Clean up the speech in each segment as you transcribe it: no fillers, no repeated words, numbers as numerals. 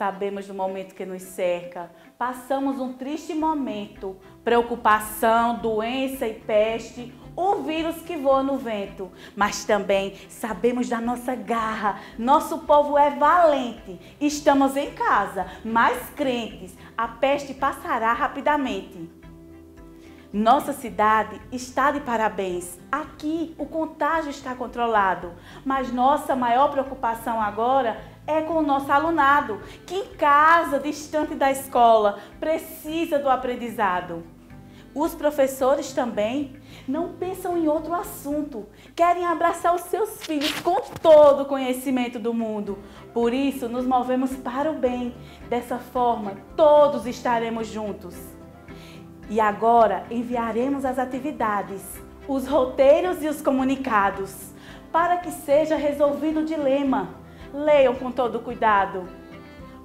sabemos do momento que nos cerca. Passamos um triste momento, preocupação, doença e peste, o vírus que voa no vento. Mas também sabemos da nossa garra, nosso povo é valente. Estamos em casa, mais crentes, a peste passará rapidamente. Nossa cidade está de parabéns. Aqui o contágio está controlado, mas nossa maior preocupação agora é com o nosso alunado, que em casa, distante da escola, precisa do aprendizado. Os professores também não pensam em outro assunto, querem abraçar os seus filhos com todo o conhecimento do mundo. Por isso, nos movemos para o bem. Dessa forma, todos estaremos juntos. E agora enviaremos as atividades, os roteiros e os comunicados, para que seja resolvido o dilema. Leiam com todo cuidado,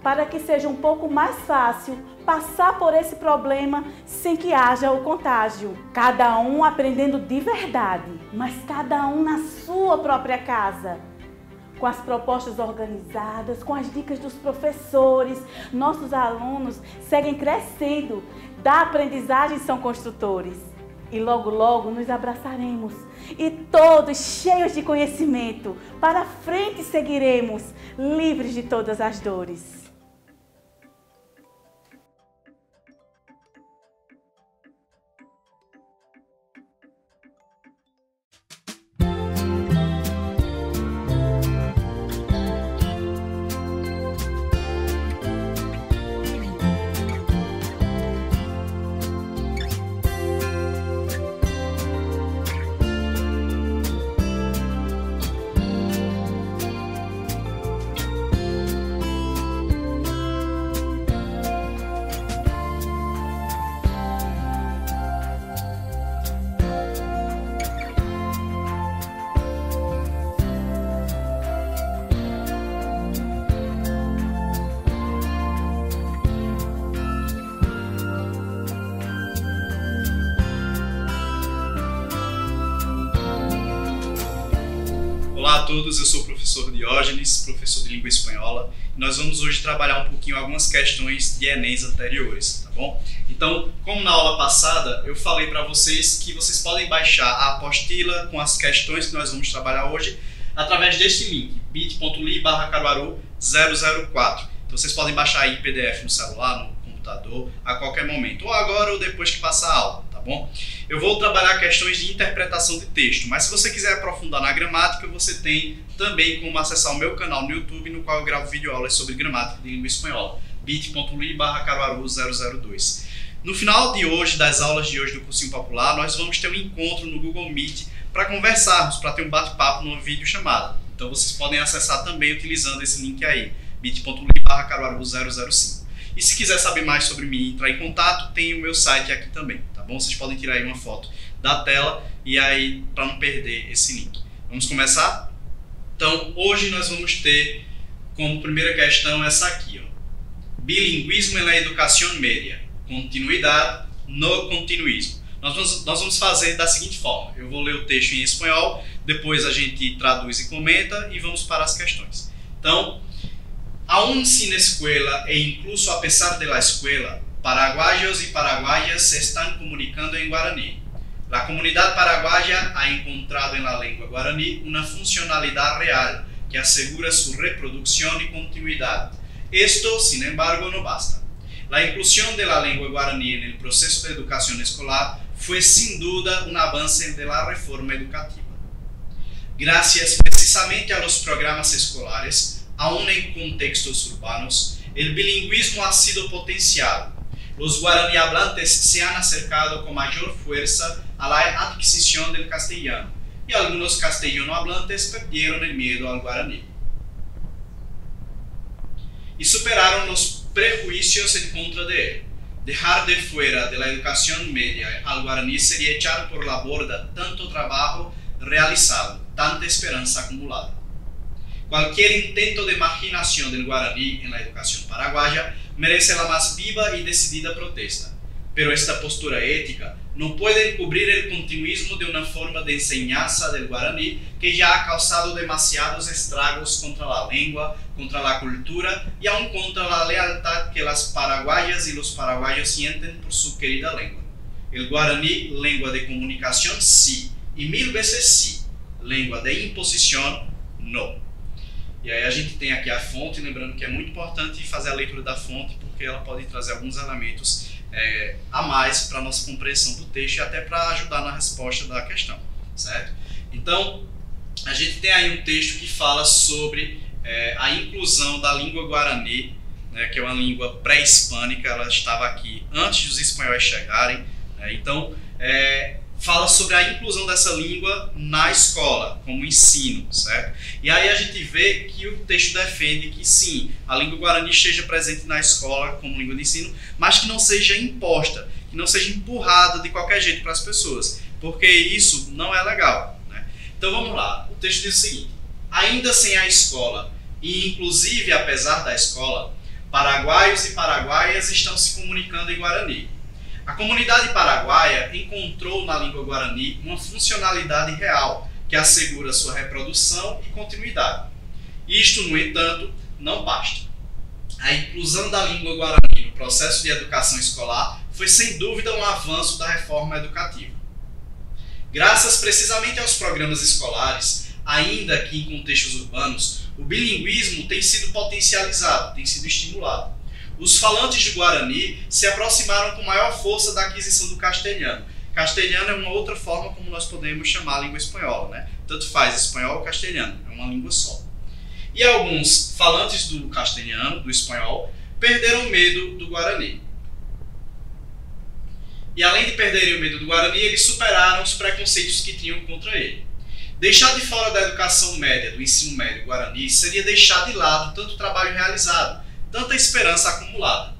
para que seja um pouco mais fácil passar por esse problema sem que haja o contágio. Cada um aprendendo de verdade, mas cada um na sua própria casa. Com as propostas organizadas, com as dicas dos professores, nossos alunos seguem crescendo, da aprendizagem são construtores. E logo, logo nos abraçaremos e todos cheios de conhecimento, para frente seguiremos, livres de todas as dores. Olá a todos, eu sou o professor Diógenes, professor de língua espanhola, e nós vamos hoje trabalhar um pouquinho algumas questões de Enems anteriores, tá bom? Então, como na aula passada, eu falei para vocês que vocês podem baixar a apostila com as questões que nós vamos trabalhar hoje através deste link, bit.ly/caruaru004. Então vocês podem baixar aí PDF no celular, no computador, a qualquer momento, ou agora ou depois que passar a aula, tá bom? Eu vou trabalhar questões de interpretação de texto, mas se você quiser aprofundar na gramática, você tem também como acessar o meu canal no YouTube, no qual eu gravo videoaulas sobre gramática de língua espanhola, bit.ly/caruaru002. No final de hoje, das aulas de hoje do Cursinho Popular, nós vamos ter um encontro no Google Meet para conversarmos, para ter um bate-papo numa videochamada. Então vocês podem acessar também utilizando esse link aí, bit.ly/caruaru005. E se quiser saber mais sobre mim e entrar em contato, tem o meu site aqui também, tá bom? Vocês podem tirar aí uma foto da tela e aí para não perder esse link. Vamos começar? Então, hoje nós vamos ter como primeira questão essa aqui, ó. Bilinguismo na educação média. Continuidade no continuismo. Nós vamos fazer da seguinte forma. Eu vou ler o texto em espanhol, depois a gente traduz e comenta e vamos para as questões. Então, aún sin escuela e incluso a pesar de la escuela, paraguayos y paraguayas se están comunicando en guaraní. La comunidad paraguaya ha encontrado en la lengua guaraní una funcionalidad real que asegura su reproducción y continuidad. Esto, sin embargo, no basta. La inclusión de la lengua guaraní en el proceso de educación escolar fue sin duda un avance de la reforma educativa. Gracias precisamente a los programas escolares, aún en contextos urbanos, el bilingüismo ha sido potenciado. Los guaraní hablantes se han acercado con mayor fuerza a la adquisición del castellano, y algunos castellano hablantes perdieron el miedo al guaraní y superaron los prejuicios en contra de él. Dejar de fuera de la educación media al guaraní sería echar por la borda tanto trabajo realizado, tanta esperanza acumulada. Cualquier intento de marginación del guaraní en la educación paraguaya merece la más viva y decidida protesta. pero esta postura ética no puede encubrir el continuismo de una forma de enseñanza del guaraní que ya ha causado demasiados estragos contra la lengua, contra la cultura y aún contra la lealtad que las paraguayas y los paraguayos sienten por su querida lengua. El guaraní, lengua de comunicación, sí, y 1000 veces sí. Lengua de imposição, não. E aí a gente tem aqui a fonte, lembrando que é muito importante fazer a leitura da fonte, porque ela pode trazer alguns elementos a mais para a nossa compreensão do texto e até para ajudar na resposta da questão, certo? Então, a gente tem aí um texto que fala sobre a inclusão da língua guarani, né, que é uma língua pré-hispânica, ela estava aqui antes dos espanhóis chegarem, né? Então, fala sobre a inclusão dessa língua na escola, como ensino, certo? E aí a gente vê que o texto defende que sim, a língua guarani esteja presente na escola como língua de ensino, mas que não seja imposta, que não seja empurrada de qualquer jeito para as pessoas, porque isso não é legal, né? Então vamos lá, o texto diz o seguinte: ainda sem a escola, e inclusive apesar da escola, paraguaios e paraguaias estão se comunicando em guarani. A comunidade paraguaia encontrou na língua guarani uma funcionalidade real que assegura sua reprodução e continuidade. Isto, no entanto, não basta. A inclusão da língua guarani no processo de educação escolar foi sem dúvida um avanço da reforma educativa. Graças precisamente aos programas escolares, ainda que em contextos urbanos, o bilinguismo tem sido potencializado, tem sido estimulado. Os falantes de Guarani se aproximaram com maior força da aquisição do castelhano. Castelhano é uma outra forma como nós podemos chamar a língua espanhola, né? Tanto faz espanhol ou castelhano, é uma língua só. E alguns falantes do castelhano, do espanhol, perderam medo do Guarani. E além de perderem o medo do Guarani, eles superaram os preconceitos que tinham contra ele. Deixar de fora da educação média, do ensino médio Guarani, seria deixar de lado tanto o trabalho realizado, tanta esperança acumulada.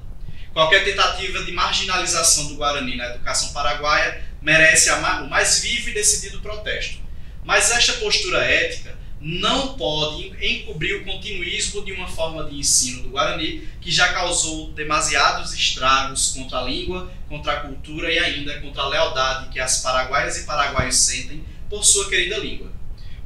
Qualquer tentativa de marginalização do Guarani na educação paraguaia merece o mais vivo e decidido protesto. Mas esta postura ética não pode encobrir o continuismo de uma forma de ensino do Guarani que já causou demasiados estragos contra a língua, contra a cultura e ainda contra a lealdade que as paraguaias e paraguaios sentem por sua querida língua.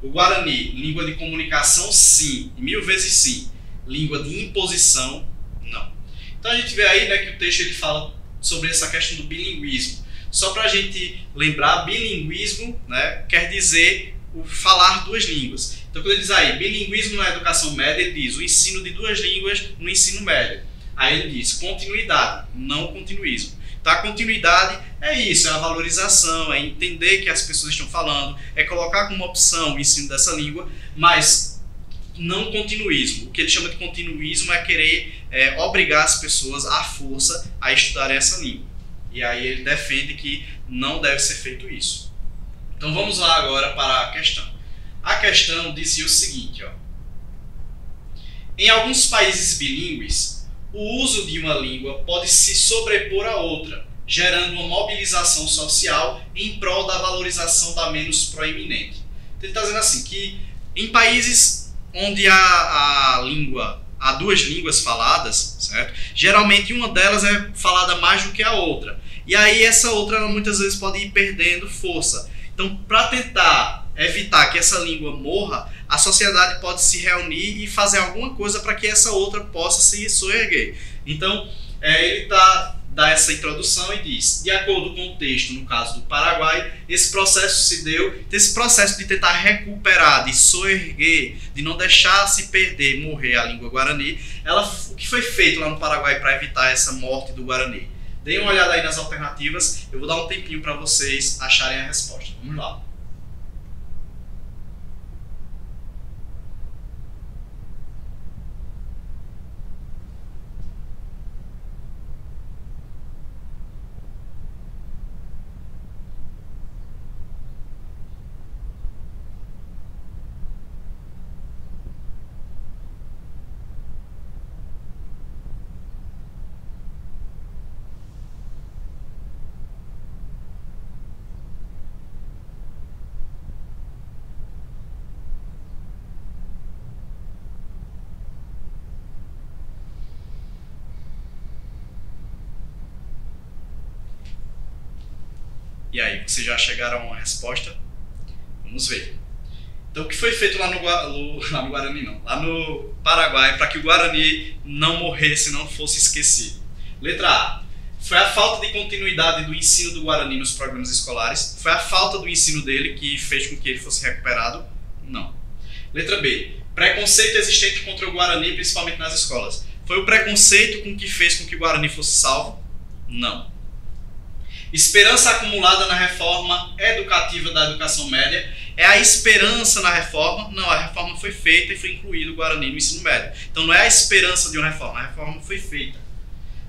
O Guarani, língua de comunicação, sim, e 1000 vezes sim. Língua de imposição, não. Então a gente vê aí, né, que o texto ele fala sobre essa questão do bilinguismo. Só para a gente lembrar, bilinguismo, né, quer dizer o falar duas línguas. Então quando ele diz aí, bilinguismo na educação média, ele diz o ensino de duas línguas no ensino médio. Aí ele diz continuidade, não continuismo. Então a continuidade é isso, é a valorização, é entender que as pessoas estão falando, é colocar como opção o ensino dessa língua, mas não continuismo. O que ele chama de continuismo é querer obrigar as pessoas à força a estudarem essa língua. E aí ele defende que não deve ser feito isso. Então vamos lá agora para a questão. A questão dizia o seguinte, ó: em alguns países bilíngues, o uso de uma língua pode se sobrepor a outra, gerando uma mobilização social em prol da valorização da menos proeminente. Então ele está dizendo assim, que em países onde há duas línguas faladas, certo? Geralmente uma delas é falada mais do que a outra. E aí essa outra ela, muitas vezes pode ir perdendo força. Então, para tentar evitar que essa língua morra, a sociedade pode se reunir e fazer alguma coisa para que essa outra possa se soerguer. Então, ele dá essa introdução e diz, de acordo com o texto, no caso do Paraguai, esse processo se deu, esse processo de tentar recuperar, de soerguer, de não deixar se perder, morrer a língua guarani, o que foi feito lá no Paraguai para evitar essa morte do Guarani? Deem uma olhada aí nas alternativas, eu vou dar um tempinho para vocês acharem a resposta. Vamos lá. E aí, vocês já chegaram a uma resposta? Vamos ver. Então, o que foi feito lá no Guarani, não, lá no Paraguai, para que o Guarani não morresse, não fosse esquecido? Letra A. Foi a falta de continuidade do ensino do Guarani nos programas escolares? Foi a falta do ensino dele que fez com que ele fosse recuperado? Não. Letra B. Preconceito existente contra o Guarani, principalmente nas escolas. Foi o preconceito que fez com que o Guarani fosse salvo? Não. Esperança acumulada na reforma educativa da educação média. É a esperança na reforma? Não, a reforma foi feita e foi incluído o Guarani no ensino médio. Então não é a esperança de uma reforma, a reforma foi feita.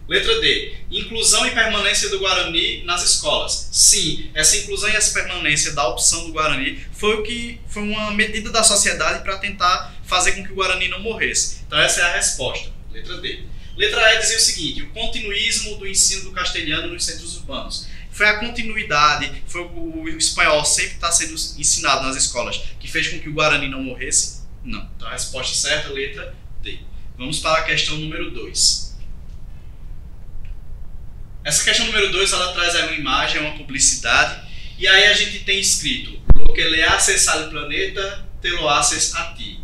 Letra D. Inclusão e permanência do Guarani nas escolas. Sim, essa inclusão e essa permanência da opção do Guarani foi uma medida da sociedade para tentar fazer com que o Guarani não morresse. Então essa é a resposta. Letra D. Letra E dizia o seguinte: o continuismo do ensino do castelhano nos centros urbanos. Foi a continuidade, foi o espanhol sempre está sendo ensinado nas escolas, que fez com que o Guarani não morresse? Não. Então a resposta certa, letra D. Vamos para a questão número 2. Essa questão número 2, ela traz aí uma imagem, uma publicidade, e aí a gente tem escrito: Lo que le haces al planeta, te lo haces a ti.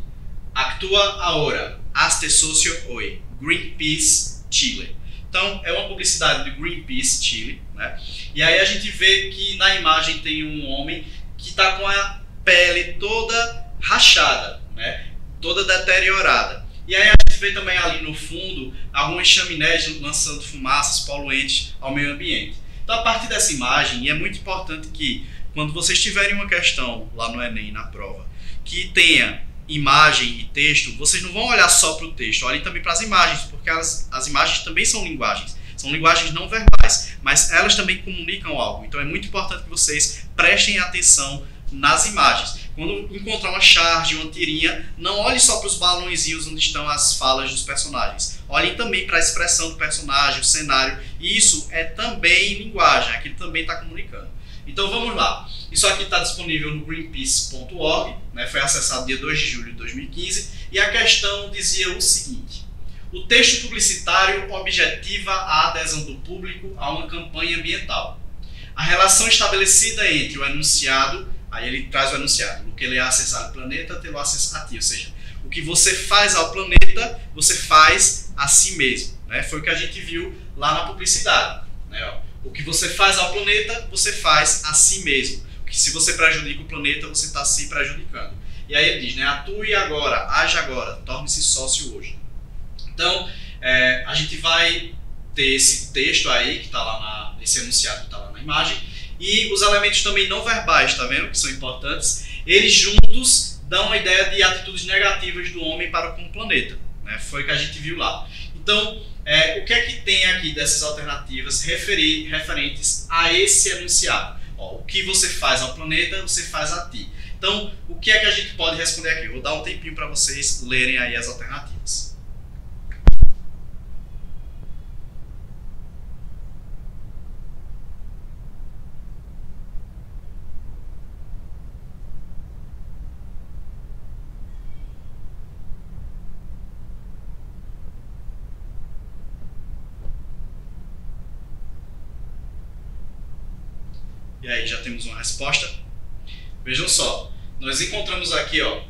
Actúa ahora, hazte socio hoy. Greenpeace Chile. Então, é uma publicidade do Greenpeace Chile, né? E aí a gente vê que na imagem tem um homem que está com a pele toda rachada, né? Toda deteriorada. E aí a gente vê também ali no fundo algumas chaminés lançando fumaças poluentes ao meio ambiente. Então, a partir dessa imagem, e é muito importante que quando vocês tiverem uma questão lá no Enem, na prova, que tenha imagem e texto, vocês não vão olhar só para o texto, olhem também para as imagens, porque as imagens também são linguagens não verbais, mas elas também comunicam algo. Então é muito importante que vocês prestem atenção nas imagens. Quando encontrar uma charge, uma tirinha, não olhe só para os balõezinhos onde estão as falas dos personagens. Olhem também para a expressão do personagem, o cenário. E isso é também linguagem, aquilo também está comunicando. Então vamos lá. Isso aqui está disponível no greenpeace.org, né? Foi acessado dia 2 de julho de 2015. E a questão dizia o seguinte: o texto publicitário objetiva a adesão do público a uma campanha ambiental. A relação estabelecida entre o enunciado, aí ele traz o enunciado: o que ele haces ao planeta, te lo haces a ti. Ou seja, o que você faz ao planeta, você faz a si mesmo, né? Foi o que a gente viu lá na publicidade, né? O que você faz ao planeta, você faz a si mesmo. Porque se você prejudica o planeta, você está se prejudicando. E aí ele diz, né? Atue agora, age agora, torne-se sócio hoje. Então, a gente vai ter esse texto aí, que está lá esse enunciado que está lá na imagem, e os elementos também não verbais, tá vendo? Que são importantes. Eles juntos dão uma ideia de atitudes negativas do homem para com o planeta, né? Foi o que a gente viu lá. Então, o que é que tem aqui dessas alternativas referentes a esse enunciado? Ó, o que você faz ao planeta, você faz a ti. Então, o que é que a gente pode responder aqui? Eu vou dar um tempinho para vocês lerem aí as alternativas. E aí, já temos uma resposta? Vejam só, nós encontramos aqui, ó,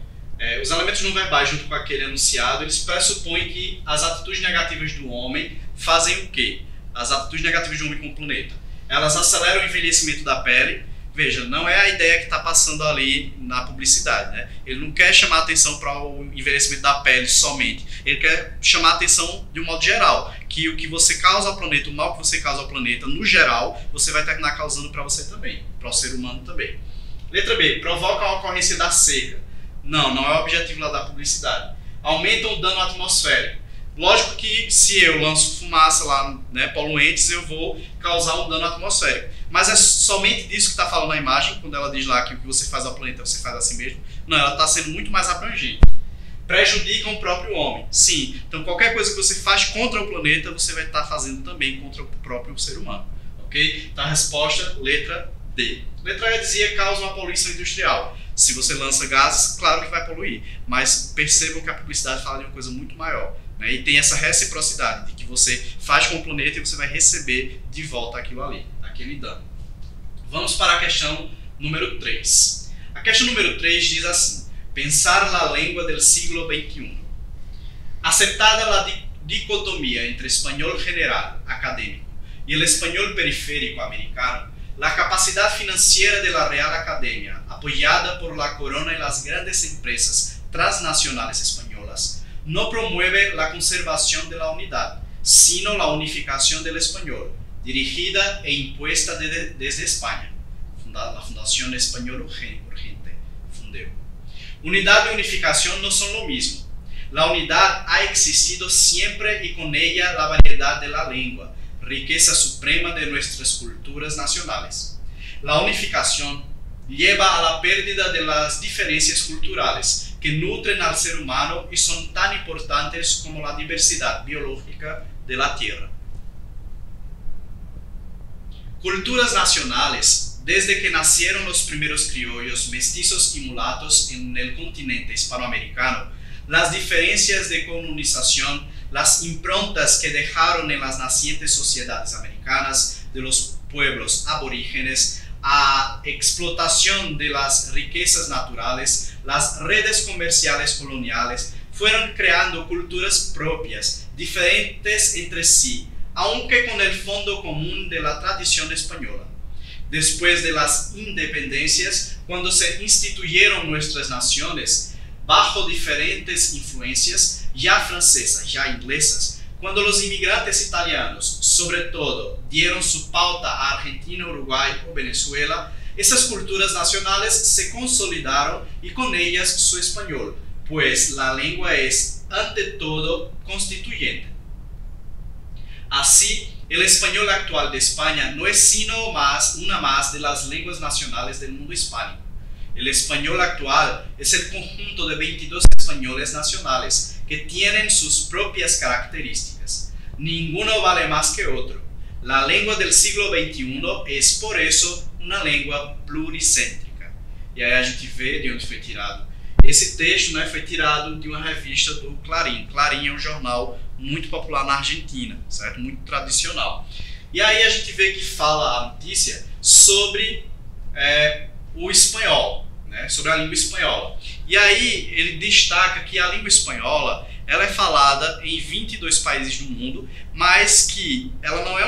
os elementos não verbais junto com aquele enunciado, eles pressupõem que as atitudes negativas do homem fazem o quê? As atitudes negativas do homem com o planeta. Elas aceleram o envelhecimento da pele. Veja, não é a ideia que está passando ali na publicidade, né? Ele não quer chamar a atenção para o envelhecimento da pele somente. Ele quer chamar a atenção de um modo geral, que o que você causa ao planeta, o mal que você causa ao planeta, no geral, você vai terminar causando para você também, para o ser humano também. Letra B, provoca a ocorrência da seca. Não é o objetivo lá da publicidade. Aumenta o dano atmosférico. Lógico que se eu lanço fumaça lá, né, poluentes, eu vou causar um dano atmosférico. Mas é somente disso que está falando na imagem, quando ela diz lá que o que você faz ao planeta, você faz a si mesmo. Não, ela está sendo muito mais abrangente. Prejudicam o próprio homem. Sim, então qualquer coisa que você faz contra o planeta, você vai estar fazendo também contra o próprio ser humano. Ok? Então a resposta, letra D. Letra E dizia causa uma poluição industrial. Se você lança gases, claro que vai poluir. Mas percebam que a publicidade fala de uma coisa muito maior, né? E tem essa reciprocidade de que você faz com o planeta e você vai receber de volta aquilo ali, aquele dano. Vamos para a questão número 3. A questão número 3 diz assim: pensar la lengua del siglo XXI. Aceptada la dicotomía entre español general, académico, y el español periférico americano, la capacidad financiera de la Real Academia, apoyada por la corona y las grandes empresas transnacionales españolas, no promueve la conservación de la unidad, sino la unificación del español, dirigida e impuesta desde España. La Fundación Español Urgente, Fundeu. Unidad y unificación no son lo mismo. La unidad ha existido siempre y con ella la variedad de la lengua, riqueza suprema de nuestras culturas nacionales. La unificación lleva a la pérdida de las diferencias culturales que nutren al ser humano y son tan importantes como la diversidad biológica de la Tierra. Culturas nacionales. Desde que nacieron los primeros criollos, mestizos y mulatos en el continente hispanoamericano, las diferencias de colonización, las improntas que dejaron en las nacientes sociedades americanas de los pueblos aborígenes, a explotación de las riquezas naturales, las redes comerciales coloniales, fueron creando culturas propias, diferentes entre sí, aunque con el fondo común de la tradición española. Después de las independencias, cuando se instituyeron nuestras naciones, bajo diferentes influencias, ya francesas, ya inglesas, cuando los inmigrantes italianos, sobre todo, dieron su pauta a Argentina, Uruguay o Venezuela, esas culturas nacionales se consolidaron y con ellas su español, pues la lengua es, ante todo, constituyente. Así, el español actual de España no es sino una más de las lenguas nacionales del mundo hispánico. El español actual es el conjunto de 22 españoles nacionales que tienen sus propias características. Ninguno vale más que otro. La lengua del siglo XXI es por eso una lengua pluricêntrica. E aí a gente vê de onde foi tirado. Esse texto, né, foi tirado de uma revista do Clarín. Clarín é um jornal muito popular na Argentina, certo? Muito tradicional. E aí a gente vê que fala a notícia sobre o espanhol, né, sobre a língua espanhola. E aí ele destaca que a língua espanhola ela é falada em 22 países do mundo, mas que ela não é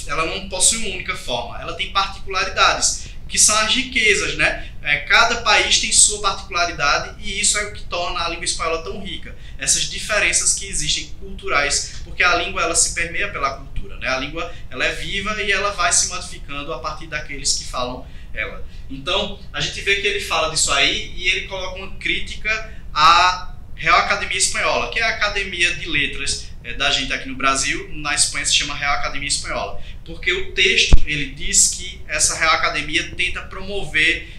ela não possui uma única forma, ela tem particularidades, que são as riquezas, né? Cada país tem sua particularidade e isso é o que torna a língua espanhola tão rica, essas diferenças que existem culturais, porque a língua ela se permeia pela cultura, né? A língua ela é viva e ela vai se modificando a partir daqueles que falam ela. Então, a gente vê que ele fala disso aí e ele coloca uma crítica à Real Academia Espanhola, que é a academia de letras da gente aqui no Brasil. Na Espanha se chama Real Academia Espanhola, porque o texto ele diz que essa Real Academia tenta promover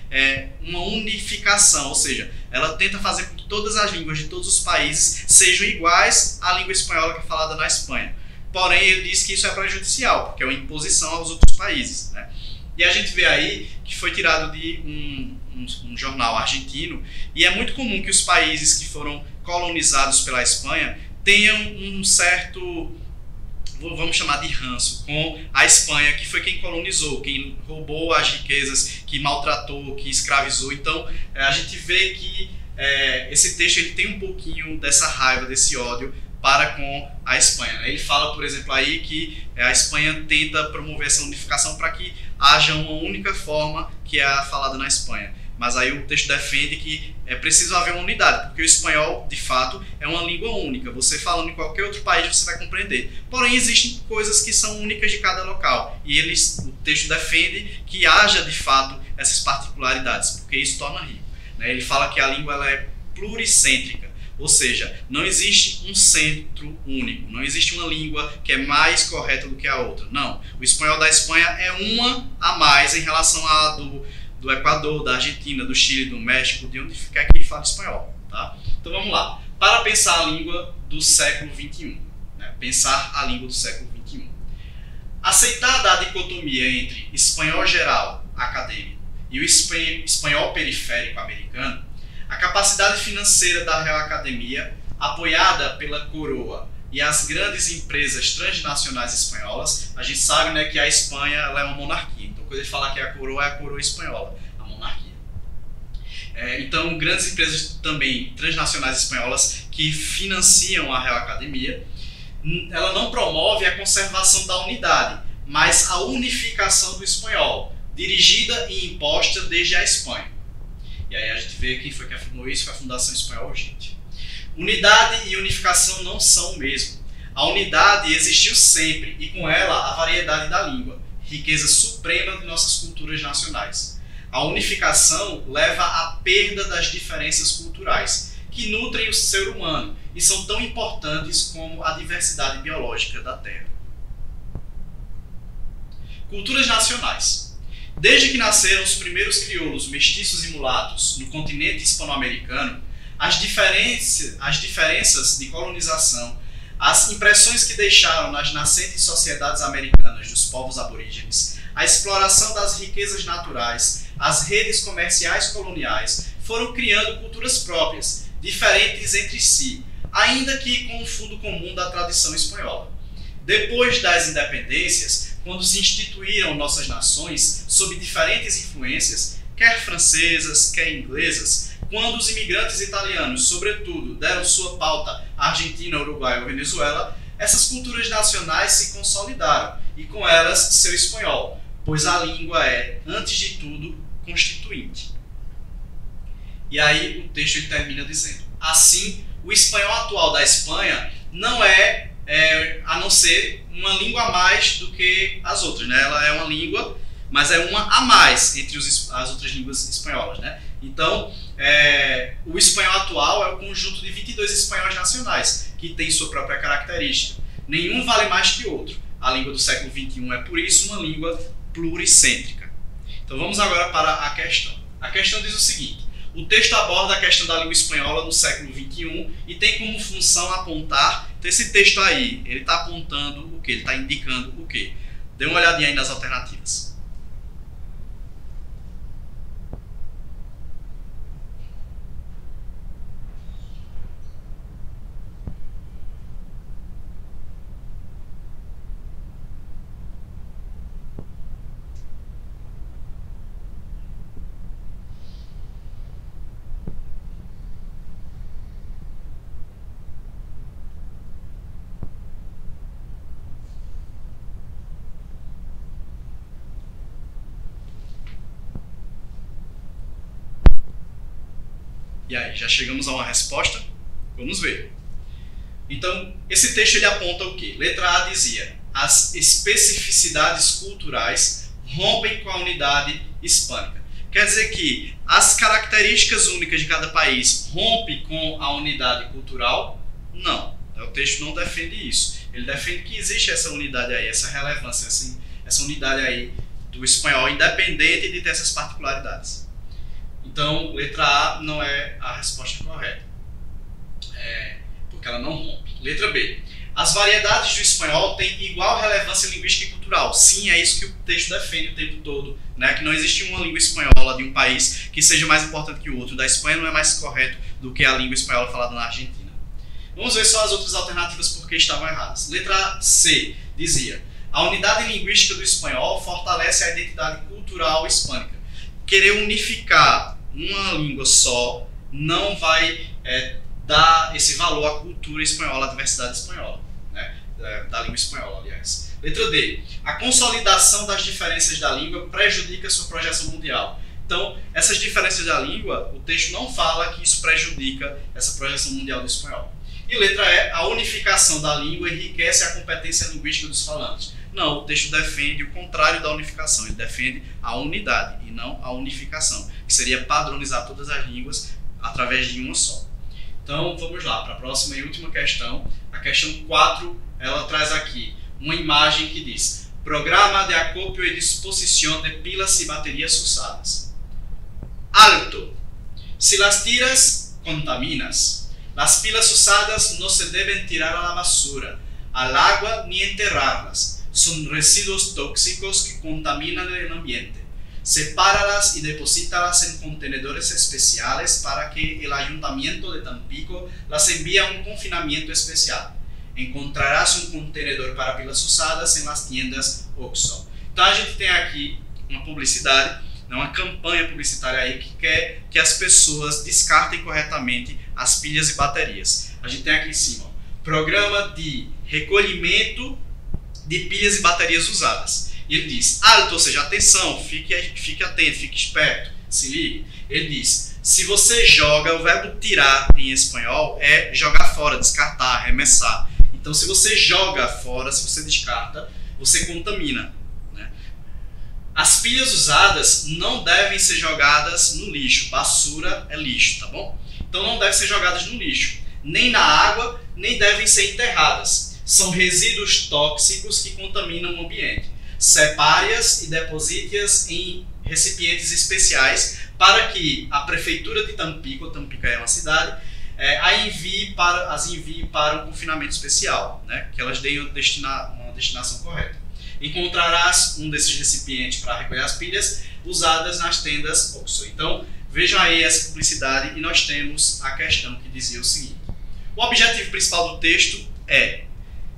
uma unificação, ou seja, ela tenta fazer com que todas as línguas de todos os países sejam iguais à língua espanhola que é falada na Espanha. Porém, ele diz que isso é prejudicial, porque é uma imposição aos outros países, né? E a gente vê aí que foi tirado de um jornal argentino, e é muito comum que os países que foram colonizados pela Espanha tenham um certo, vamos chamar de ranço, com a Espanha, que foi quem colonizou, quem roubou as riquezas, que maltratou, que escravizou. Então, a gente vê que esse texto ele tem um pouquinho dessa raiva, desse ódio para com a Espanha. Ele fala, por exemplo, aí que a Espanha tenta promover essa unificação para que haja uma única forma que é a falada na Espanha. Mas aí o texto defende que é preciso haver uma unidade, porque o espanhol, de fato, é uma língua única. Você falando em qualquer outro país, você vai compreender. Porém, existem coisas que são únicas de cada local. E o texto defende que haja, de fato, essas particularidades, porque isso torna rico, né? Ele fala que a língua ela é pluricêntrica. Ou seja, não existe um centro único, não existe uma língua que é mais correta do que a outra. Não, o espanhol da Espanha é uma a mais em relação à do Equador, da Argentina, do Chile, do México, de onde quer que fala espanhol. Tá? Então vamos lá. Para pensar a língua do século XXI, né? Pensar a língua do século XXI. Aceitada a dicotomia entre espanhol geral, acadêmico, e o espanhol periférico americano, a capacidade financeira da Real Academia, apoiada pela coroa e as grandes empresas transnacionais espanholas, a gente sabe, né, que a Espanha ela é uma monarquia. Então, Quando ele fala que é a coroa espanhola, a monarquia. Então, grandes empresas também transnacionais espanholas que financiam a Real Academia, ela não promove a conservação da unidade, mas a unificação do espanhol, dirigida e imposta desde a Espanha. E aí a gente vê quem foi que afirmou isso, foi a Fundação Espanhola Urgente. Unidade e unificação não são o mesmo. A unidade existiu sempre e com ela a variedade da língua, riqueza suprema de nossas culturas nacionais. A unificação leva à perda das diferenças culturais, que nutrem o ser humano e são tão importantes como a diversidade biológica da Terra. Culturas nacionais. Desde que nasceram os primeiros crioulos mestiços e mulatos no continente hispano-americano, as diferenças de colonização, as impressões que deixaram nas nascentes sociedades americanas dos povos aborígenes, a exploração das riquezas naturais, as redes comerciais coloniais foram criando culturas próprias, diferentes entre si, ainda que com um fundo comum da tradição espanhola. Depois das independências, quando se instituíram nossas nações sob diferentes influências, quer francesas, quer inglesas, quando os imigrantes italianos, sobretudo, deram sua pauta à Argentina, Uruguai ou Venezuela, essas culturas nacionais se consolidaram e com elas seu espanhol, pois a língua é, antes de tudo, constituinte. E aí o texto ele termina dizendo: assim, o espanhol atual da Espanha não é a não ser uma língua a mais do que as outras, né? Ela é uma língua, mas é uma a mais entre as outras línguas espanholas, né? Então, o espanhol atual é o conjunto de 22 espanhóis nacionais, que tem sua própria característica. Nenhum vale mais que outro. A língua do século XXI é, por isso, uma língua pluricêntrica. Então, vamos agora para a questão. A questão diz o seguinte: o texto aborda a questão da língua espanhola no século XXI e tem como função apontar. Então, esse texto aí, ele está apontando o quê? Ele está indicando o quê? Dê uma olhadinha aí nas alternativas. E aí, já chegamos a uma resposta? Vamos ver. Então, esse texto ele aponta o quê? Letra A dizia: as especificidades culturais rompem com a unidade hispânica. Quer dizer que as características únicas de cada país rompem com a unidade cultural? Não. O texto não defende isso. Ele defende que existe essa unidade aí, essa relevância, essa unidade aí do espanhol, independente de ter essas particularidades. Então, letra A não é a resposta correta, porque ela não rompe. Letra B. As variedades do espanhol têm igual relevância linguística e cultural. Sim, é isso que o texto defende o tempo todo, né? Que não existe uma língua espanhola de um país que seja mais importante que o outro. Da Espanha não é mais correto do que a língua espanhola falada na Argentina. Vamos ver só as outras alternativas porque estavam erradas. Letra C dizia: a unidade linguística do espanhol fortalece a identidade cultural hispânica. Querer unificar uma língua só não vai dar esse valor à cultura espanhola, à diversidade espanhola, né? Da língua espanhola, aliás. Letra D. A consolidação das diferenças da língua prejudica sua projeção mundial. Então, essas diferenças da língua, o texto não fala que isso prejudica essa projeção mundial do espanhol. E letra E. A unificação da língua enriquece a competência linguística dos falantes. Não, o texto defende o contrário da unificação. Ele defende a unidade e não a unificação, que seria padronizar todas as línguas através de uma só. Então, vamos lá para a próxima e última questão. A questão 4, ela traz aqui uma imagem que diz: programa de acopio e disposición de pilas y baterías usadas. Alto. Si las tiras, contaminas. Las pilas usadas no se deben tirar a la basura, al agua ni enterrarlas. Son residuos tóxicos que contaminan el ambiente. Sepáralas y deposítalas en contenedores especiales para que el Ayuntamiento de Tampico las envíe a un confinamiento especial. Encontrarás un contenedor para pilas usadas en las tiendas OXXO. Então a gente tem aqui uma publicidade, uma campanha publicitária aí que quer que as pessoas descartem corretamente as pilhas e baterias. A gente tem aqui em cima, ó, programa de recolhimento de pilhas e baterias usadas. E ele diz, ou seja, atenção, fique atento, fique esperto, se ligue. Ele diz, se você joga, o verbo tirar em espanhol é jogar fora, descartar, arremessar. Então, se você joga fora, se você descarta, você contamina. As pilhas usadas não devem ser jogadas no lixo. Basura é lixo, tá bom? Então não devem ser jogadas no lixo. Nem na água, nem devem ser enterradas. São resíduos tóxicos que contaminam o ambiente. Separe-as e deposite-as em recipientes especiais para que a prefeitura de Tampico, Tampico é uma cidade, as envie para um confinamento especial, né? Que elas deem uma destinação correta. Encontrarás um desses recipientes para recolher as pilhas usadas nas tendas OXXO. Então, vejam aí essa publicidade e nós temos a questão que dizia o seguinte. O objetivo principal do texto é,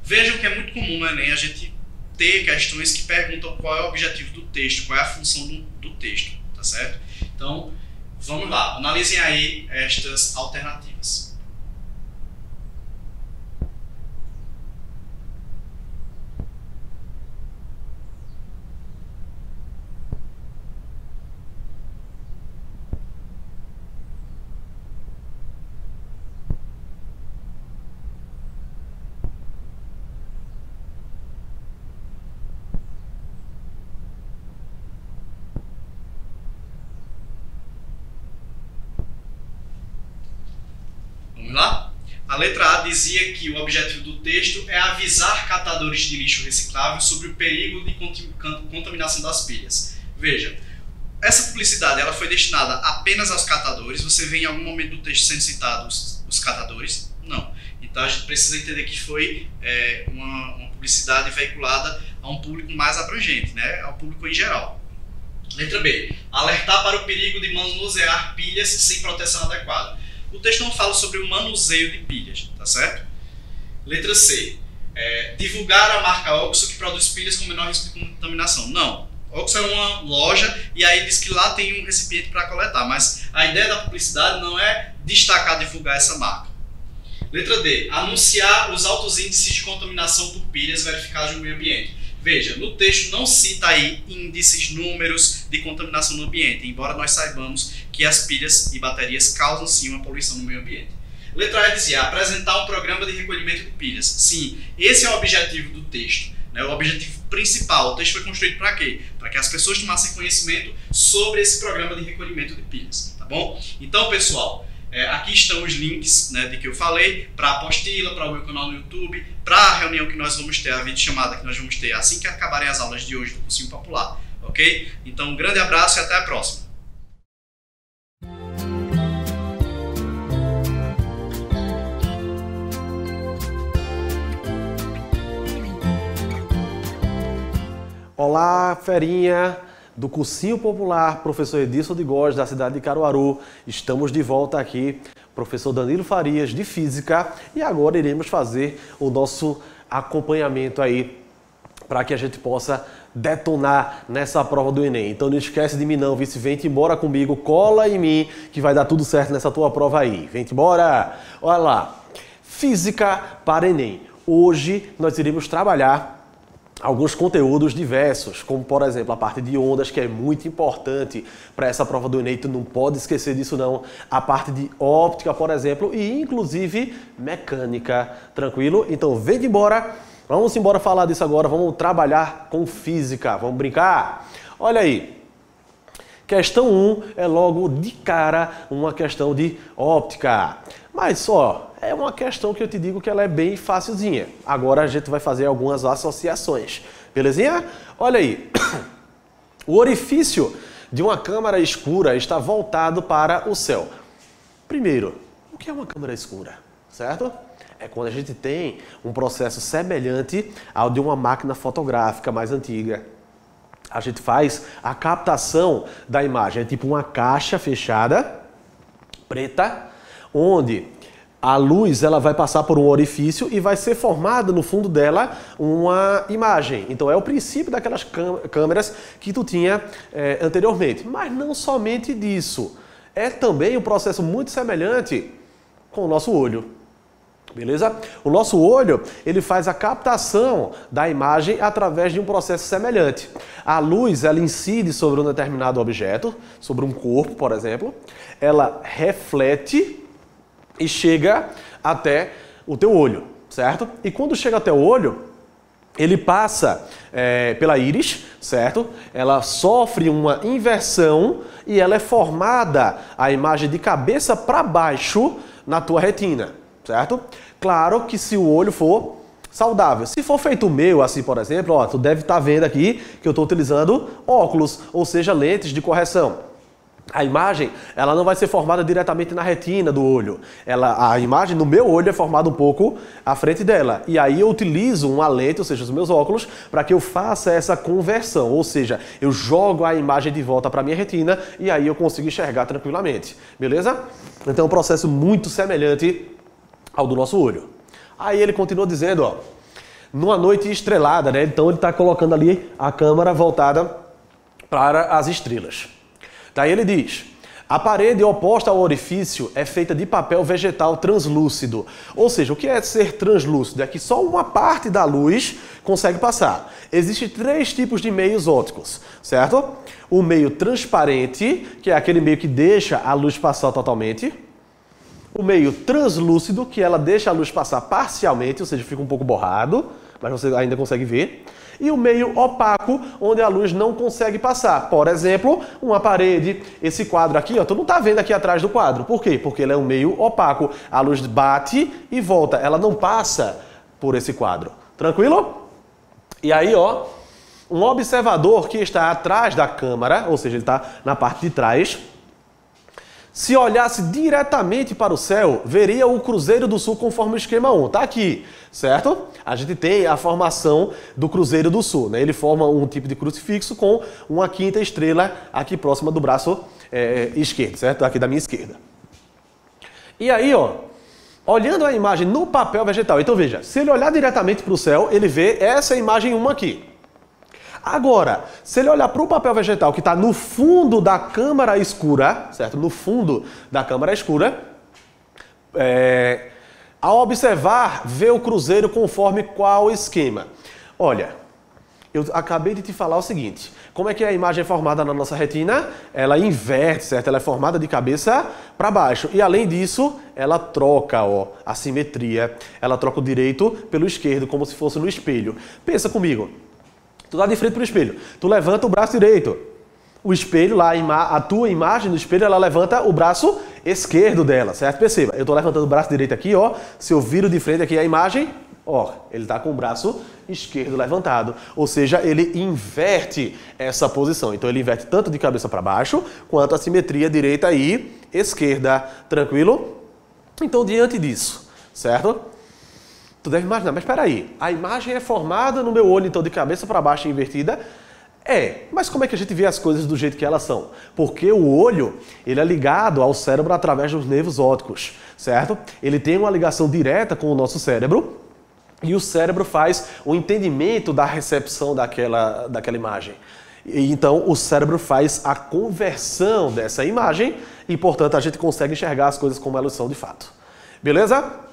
vejam que é muito comum no Enem a gente ter questões que perguntam qual é o objetivo do texto, qual é a função do texto, tá certo? Então, vamos lá, analisem aí estas alternativas. Vamos lá? A letra A dizia que o objetivo do texto é avisar catadores de lixo reciclável sobre o perigo de contaminação das pilhas. Veja, essa publicidade ela foi destinada apenas aos catadores. Você vê em algum momento do texto sendo citados os catadores? Não. Então a gente precisa entender que foi uma publicidade veiculada a um público mais abrangente, né? Ao público em geral. Letra B. Alertar para o perigo de manusear pilhas sem proteção adequada. O texto não fala sobre o manuseio de pilhas, tá certo? Letra C. Divulgar a marca OXXO que produz pilhas com menor risco de contaminação. Não. OXXO é uma loja e aí diz que lá tem um recipiente para coletar, mas a ideia da publicidade não é destacar, divulgar essa marca. Letra D. Anunciar os altos índices de contaminação por pilhas verificados no meio ambiente. Veja, no texto não cita aí índices, números de contaminação no ambiente, embora nós saibamos que as pilhas e baterias causam sim uma poluição no meio ambiente. Letra E dizia, apresentar um programa de recolhimento de pilhas. Sim, esse é o objetivo do texto, né? O objetivo principal. O texto foi construído para quê? Para que as pessoas tomassem conhecimento sobre esse programa de recolhimento de pilhas, tá bom? Então, pessoal, aqui estão os links, né, de que eu falei, para a apostila, para o meu canal no YouTube, para a reunião que nós vamos ter, a videochamada que nós vamos ter assim que acabarem as aulas de hoje do Cursinho Popular, ok? Então, um grande abraço e até a próxima. Olá, ferinha do Cursinho Popular, professor Edilson de Góes, da cidade de Caruaru. Estamos de volta aqui, professor Danilo Farias, de Física, e agora iremos fazer o nosso acompanhamento aí para que a gente possa detonar nessa prova do Enem. Então não esquece de mim não, vice, vem-te embora comigo, cola em mim que vai dar tudo certo nessa tua prova aí. Vem-te embora! Olha lá, Física para Enem. Hoje nós iremos trabalhar alguns conteúdos diversos, como por exemplo a parte de ondas, que é muito importante para essa prova do Enem, tu não pode esquecer disso não, a parte de óptica, por exemplo, e inclusive mecânica, tranquilo? Então vem embora, vamos embora falar disso agora, vamos trabalhar com física, vamos brincar? Olha aí, questão 1 é logo de cara uma questão de óptica, mas só... é uma questão que eu te digo que ela é bem facilzinha. Agora a gente vai fazer algumas associações. Belezinha? Olha aí. O orifício de uma câmara escura está voltado para o céu. Primeiro, o que é uma câmara escura? Certo? É quando a gente tem um processo semelhante ao de uma máquina fotográfica mais antiga. A gente faz a captação da imagem. É tipo uma caixa fechada, preta, onde A luz ela vai passar por um orifício e vai ser formada no fundo dela uma imagem. Então é o princípio daquelas câmeras que tu tinha anteriormente. Mas não somente disso. É também um processo muito semelhante com o nosso olho. Beleza? O nosso olho, ele faz a captação da imagem através de um processo semelhante. A luz, ela incide sobre um determinado objeto, sobre um corpo, por exemplo. Ela reflete e chega até o teu olho, certo? E quando chega até o olho, ele passa pela íris, certo? Ela sofre uma inversão e ela é formada a imagem de cabeça para baixo na tua retina, certo? Claro que se o olho for saudável. Se for feito o meu, assim, por exemplo, ó, tu deve estar vendo aqui que eu estou utilizando óculos, ou seja, lentes de correção. A imagem, ela não vai ser formada diretamente na retina do olho. A imagem no meu olho é formada um pouco à frente dela. E aí eu utilizo uma lente, ou seja, os meus óculos, para que eu faça essa conversão. Ou seja, eu jogo a imagem de volta para a minha retina e aí eu consigo enxergar tranquilamente. Beleza? Então é um processo muito semelhante ao do nosso olho. Aí ele continua dizendo, ó, numa noite estrelada, né? Então ele está colocando ali a câmera voltada para as estrelas. Daí ele diz, a parede oposta ao orifício é feita de papel vegetal translúcido. Ou seja, o que é ser translúcido? É que só uma parte da luz consegue passar. Existem 3 tipos de meios ópticos, certo? O meio transparente, que é aquele meio que deixa a luz passar totalmente. O meio translúcido, que ela deixa a luz passar parcialmente, ou seja, fica um pouco borrado, mas você ainda consegue ver. E o meio opaco, onde a luz não consegue passar. Por exemplo, uma parede, esse quadro aqui, ó, tu não tá vendo aqui atrás do quadro. Por quê? Porque ele é um meio opaco. A luz bate e volta, ela não passa por esse quadro. Tranquilo? E aí, ó, um observador que está atrás da câmera, ou seja, ele está na parte de trás, se olhasse diretamente para o céu, veria o Cruzeiro do Sul conforme o esquema 1. Tá aqui, certo? A gente tem a formação do Cruzeiro do Sul, né? Ele forma um tipo de crucifixo com uma 5ª estrela aqui próxima do braço esquerdo, certo? Aqui da minha esquerda. E aí, ó, olhando a imagem no papel vegetal, então veja, se ele olhar diretamente para o céu, ele vê essa imagem 1 aqui. Agora, se ele olhar para o papel vegetal que está no fundo da câmara escura, certo? No fundo da câmara escura, ao observar, vê o cruzeiro conforme qual esquema? Olha, eu acabei de te falar o seguinte, como é que a imagem é formada na nossa retina? Ela inverte, certo? Ela é formada de cabeça para baixo. E além disso, ela troca, ó, a simetria, ela troca o direito pelo esquerdo, como se fosse no espelho. Pensa comigo. Tu tá de frente para o espelho. Tu levanta o braço direito. O espelho lá, a tua imagem no espelho, ela levanta o braço esquerdo dela, certo? Perceba, eu tô levantando o braço direito aqui, ó. Se eu viro de frente aqui a imagem, ó, ele tá com o braço esquerdo levantado. Ou seja, ele inverte essa posição. Então ele inverte tanto de cabeça para baixo, quanto a simetria direita e esquerda. Tranquilo? Então, diante disso, certo? Tu deve imaginar, mas espera aí, a imagem é formada no meu olho, então, de cabeça para baixo e invertida? Mas como é que a gente vê as coisas do jeito que elas são? Porque o olho, ele é ligado ao cérebro através dos nervos ópticos, certo? Ele tem uma ligação direta com o nosso cérebro e o cérebro faz o entendimento da recepção daquela imagem. E então, o cérebro faz a conversão dessa imagem e, portanto, a gente consegue enxergar as coisas como elas são de fato. Beleza?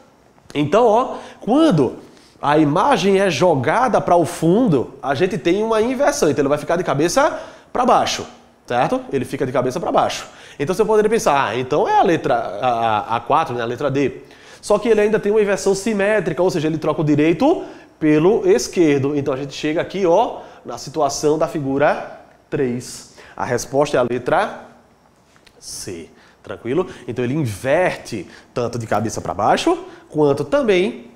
Então, ó, quando a imagem é jogada para o fundo, a gente tem uma inversão. Então ele vai ficar de cabeça para baixo, certo? Ele fica de cabeça para baixo. Então você poderia pensar, então é a letra A4, né, a letra D. Só que ele ainda tem uma inversão simétrica, ou seja, ele troca o direito pelo esquerdo. Então a gente chega aqui, ó, na situação da figura 3. A resposta é a letra C. Tranquilo? Então ele inverte tanto de cabeça para baixo, quanto também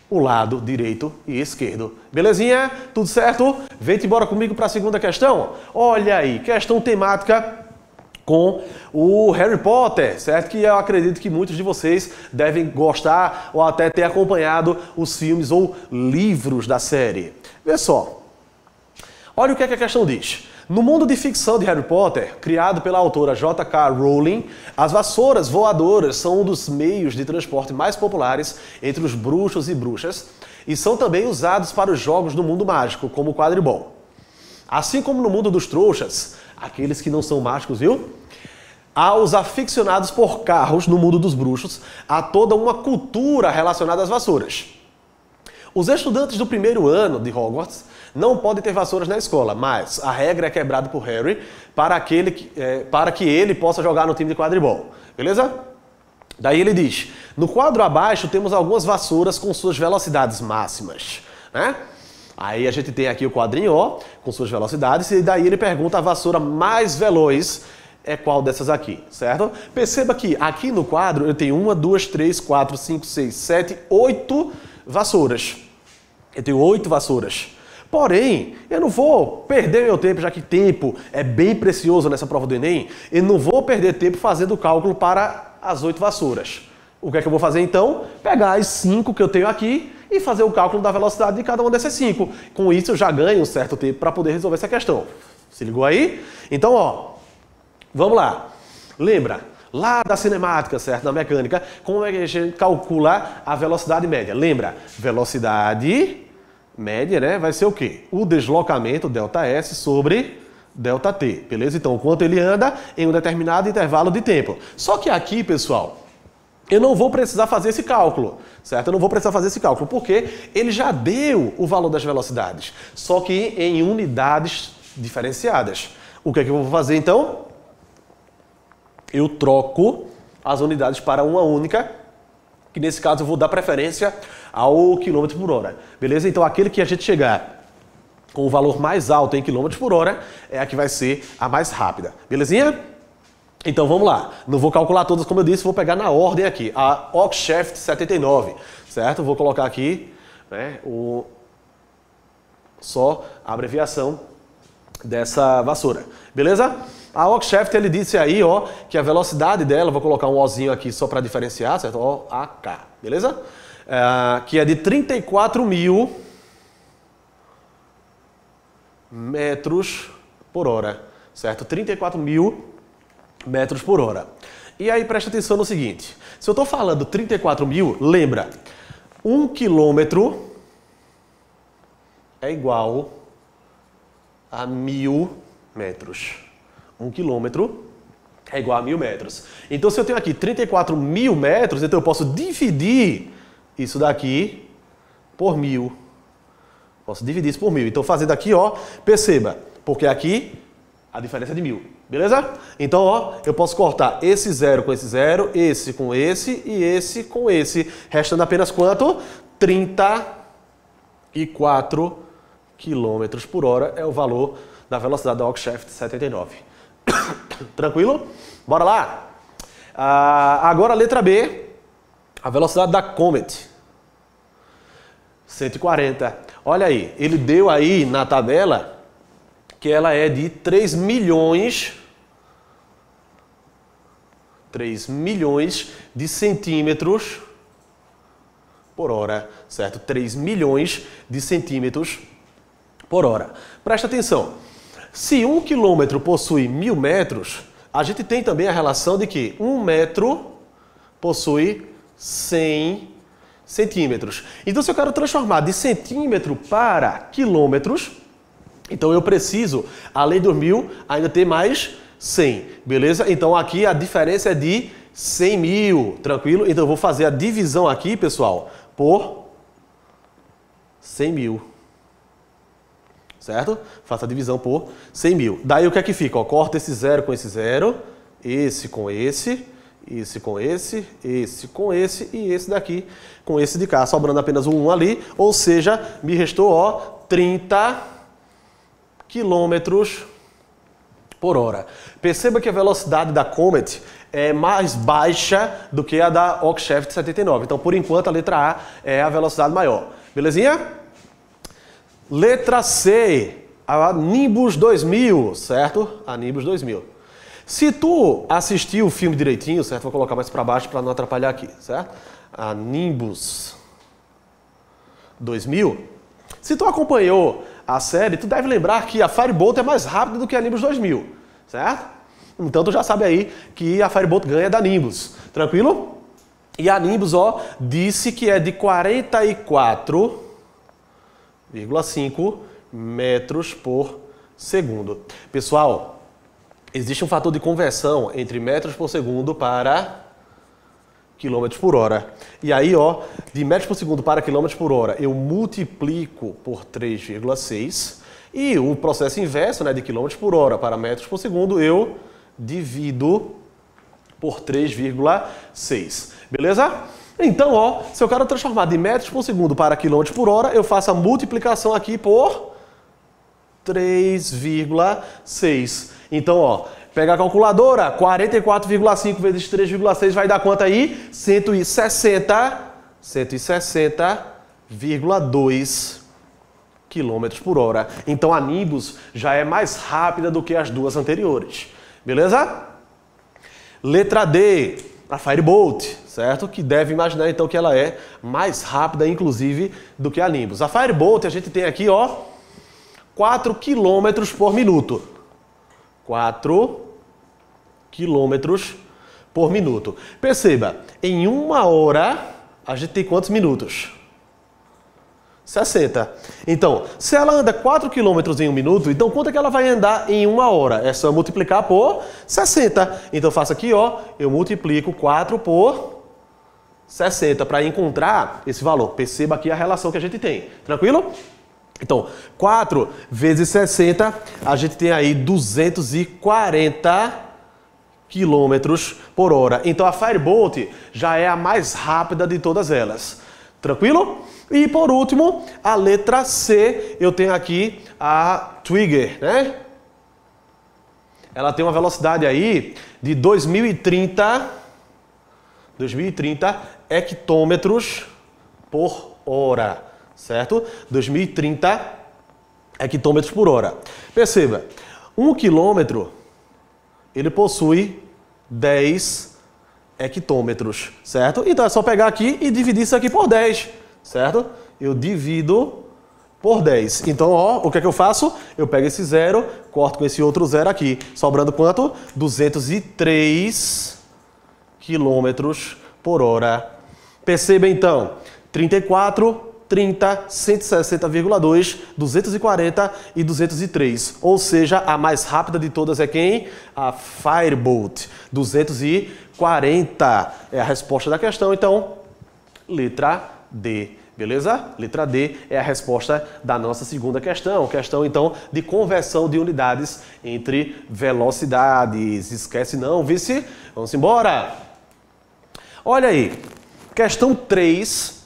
o lado direito e esquerdo. Belezinha? Tudo certo? Vem-te embora comigo para a segunda questão? Olha aí, questão temática com o Harry Potter, certo? Que eu acredito que muitos de vocês devem gostar ou até ter acompanhado os filmes ou livros da série. Vê só. Olha o que é que a questão diz. No mundo de ficção de Harry Potter, criado pela autora J.K. Rowling, as vassouras voadoras são um dos meios de transporte mais populares entre os bruxos e bruxas e são também usados para os jogos do mundo mágico, como o quadribol. Assim como no mundo dos trouxas, aqueles que não são mágicos, viu? Há os aficionados por carros no mundo dos bruxos, há toda uma cultura relacionada às vassouras. Os estudantes do primeiro ano de Hogwarts não podem ter vassouras na escola, mas a regra é quebrada por Harry para que ele possa jogar no time de quadribol. Beleza? Daí ele diz, no quadro abaixo temos algumas vassouras com suas velocidades máximas, né? Aí a gente tem aqui o quadrinho, ó, com suas velocidades, e daí ele pergunta a vassoura mais veloz é qual dessas aqui, certo? Perceba que aqui no quadro eu tenho 1, 2, 3, 4, 5, 6, 7, 8 vassouras. Eu tenho 8 vassouras. Porém, eu não vou perder meu tempo, já que tempo é bem precioso nessa prova do Enem, eu não vou perder tempo fazendo o cálculo para as 8 vassouras. O que é que eu vou fazer então? Pegar as 5 que eu tenho aqui e fazer o cálculo da velocidade de cada uma dessas 5. Com isso eu já ganho um certo tempo para poder resolver essa questão. Se ligou aí? Então, ó, vamos lá. Lembra, lá da cinemática, certo? Na mecânica, como é que a gente calcula a velocidade média? Lembra, velocidade média, né? Vai ser o quê? O deslocamento, ΔS, sobre ΔT, beleza? Então, o quanto ele anda em um determinado intervalo de tempo. Só que aqui, pessoal, eu não vou precisar fazer esse cálculo, certo? Eu não vou precisar fazer esse cálculo, porque ele já deu o valor das velocidades, só que em unidades diferenciadas. O que é que eu vou fazer, então? Eu troco as unidades para uma única, que nesse caso eu vou dar preferência ao quilômetro por hora, beleza? Então, aquele que a gente chegar com o valor mais alto em quilômetros por hora é a que vai ser a mais rápida, belezinha? Então vamos lá, não vou calcular todas como eu disse, vou pegar na ordem aqui, a Oxshaft 79, certo? Vou colocar aqui, né, só a abreviação dessa vassoura, beleza? A Oxshaft, ele disse aí, ó, que a velocidade dela, vou colocar um Ozinho aqui só para diferenciar, certo? Ó, AK, beleza? Que é de 34.000 metros por hora, certo? 34.000 metros por hora. E aí presta atenção no seguinte, se eu estou falando 34.000, lembra, 1 quilômetro é igual a 1.000 metros. 1 quilômetro é igual a 1.000 metros. Então, se eu tenho aqui 34.000 metros, então eu posso dividir isso daqui por 1.000. Posso dividir isso por 1.000. Então, fazendo aqui, ó, perceba, porque aqui a diferença é de 1.000, beleza? Então, ó, eu posso cortar esse zero com esse zero, esse com esse e esse com esse, restando apenas quanto? 34 km por hora é o valor da velocidade da Oxshaft 79. Tranquilo? Bora lá? Agora a letra B, a velocidade da Comet. 140. Olha aí, ele deu aí na tabela que ela é de 3 milhões de centímetros por hora, certo? 3 milhões de centímetros por hora. Presta atenção. Se 1 quilômetro possui 1.000 metros, a gente tem também a relação de que 1 metro possui 100 centímetros. Então, se eu quero transformar de centímetro para quilômetros, então eu preciso, além dos 1.000, ainda ter mais 100, beleza? Então aqui a diferença é de 100.000, tranquilo? Então eu vou fazer a divisão aqui, pessoal, por 100.000, certo? Faço a divisão por 100.000. Daí o que é que fica? Ó, corta esse zero com esse zero, esse com esse com esse com esse e esse daqui com esse de cá, sobrando apenas um 1 ali, ou seja, me restou, ó, 30 quilômetros por hora. Perceba que a velocidade da Comet é mais baixa do que a da Oxshaft 79. Então, por enquanto, a letra A é a velocidade maior. Belezinha? Letra C, a Nimbus 2000, certo? A Nimbus 2000. Se tu assistiu o filme direitinho, certo? Vou colocar mais para baixo para não atrapalhar aqui, certo? A Nimbus 2000. Se tu acompanhou a série, tu deve lembrar que a Firebolt é mais rápida do que a Nimbus 2000, certo? Então tu já sabe aí que a Firebolt ganha da Nimbus, tranquilo? E a Nimbus, ó, disse que é de 44,5 metros por segundo. Pessoal, existe um fator de conversão entre metros por segundo para quilômetros por hora. E aí, ó, de metros por segundo para quilômetros por hora, eu multiplico por 3,6 e o processo inverso, né, de quilômetros por hora para metros por segundo, eu divido por 3,6. Beleza? Então, ó, se eu quero transformar de metros por segundo para quilômetros por hora, eu faço a multiplicação aqui por 3,6. Então, ó, pega a calculadora, 44,5 vezes 3,6 vai dar quanto aí? 160,2 km por hora. Então a Nimbus já é mais rápida do que as duas anteriores. Beleza? Letra D, a Firebolt, certo? Que deve imaginar então que ela é mais rápida, inclusive, do que a Nimbus. A Firebolt a gente tem aqui, ó, 4 km por minuto. 4 quilômetros por minuto. Perceba, em 1 hora a gente tem quantos minutos? 60. Então, se ela anda 4 quilômetros em 1 minuto, então quanto é que ela vai andar em 1 hora? É só multiplicar por 60. Então eu faço aqui, ó, eu multiplico 4 por 60 para encontrar esse valor. Perceba aqui a relação que a gente tem. Tranquilo? Então, 4 vezes 60, a gente tem aí 240 quilômetros por hora. Então a Firebolt já é a mais rápida de todas elas. Tranquilo? E por último, a letra C, eu tenho aqui a Twigger, né? Ela tem uma velocidade aí de 2030 hectômetros por hora, certo? 2030 hectômetros por hora. Perceba, 1 quilômetro ele possui 10 hectômetros, certo? Então é só pegar aqui e dividir isso aqui por 10, certo? Eu divido por 10. Então, ó, o que é que eu faço? Eu pego esse zero, corto com esse outro zero aqui, sobrando quanto? 203 quilômetros por hora. Perceba então, 34, 30, 160,2, 240 e 203. Ou seja, a mais rápida de todas é quem? A Firebolt. 240 é a resposta da questão. Então, letra D. Beleza? Letra D é a resposta da nossa segunda questão. Questão, então, de conversão de unidades entre velocidades. Esquece não, vice? Vamos embora. Olha aí. Questão 3.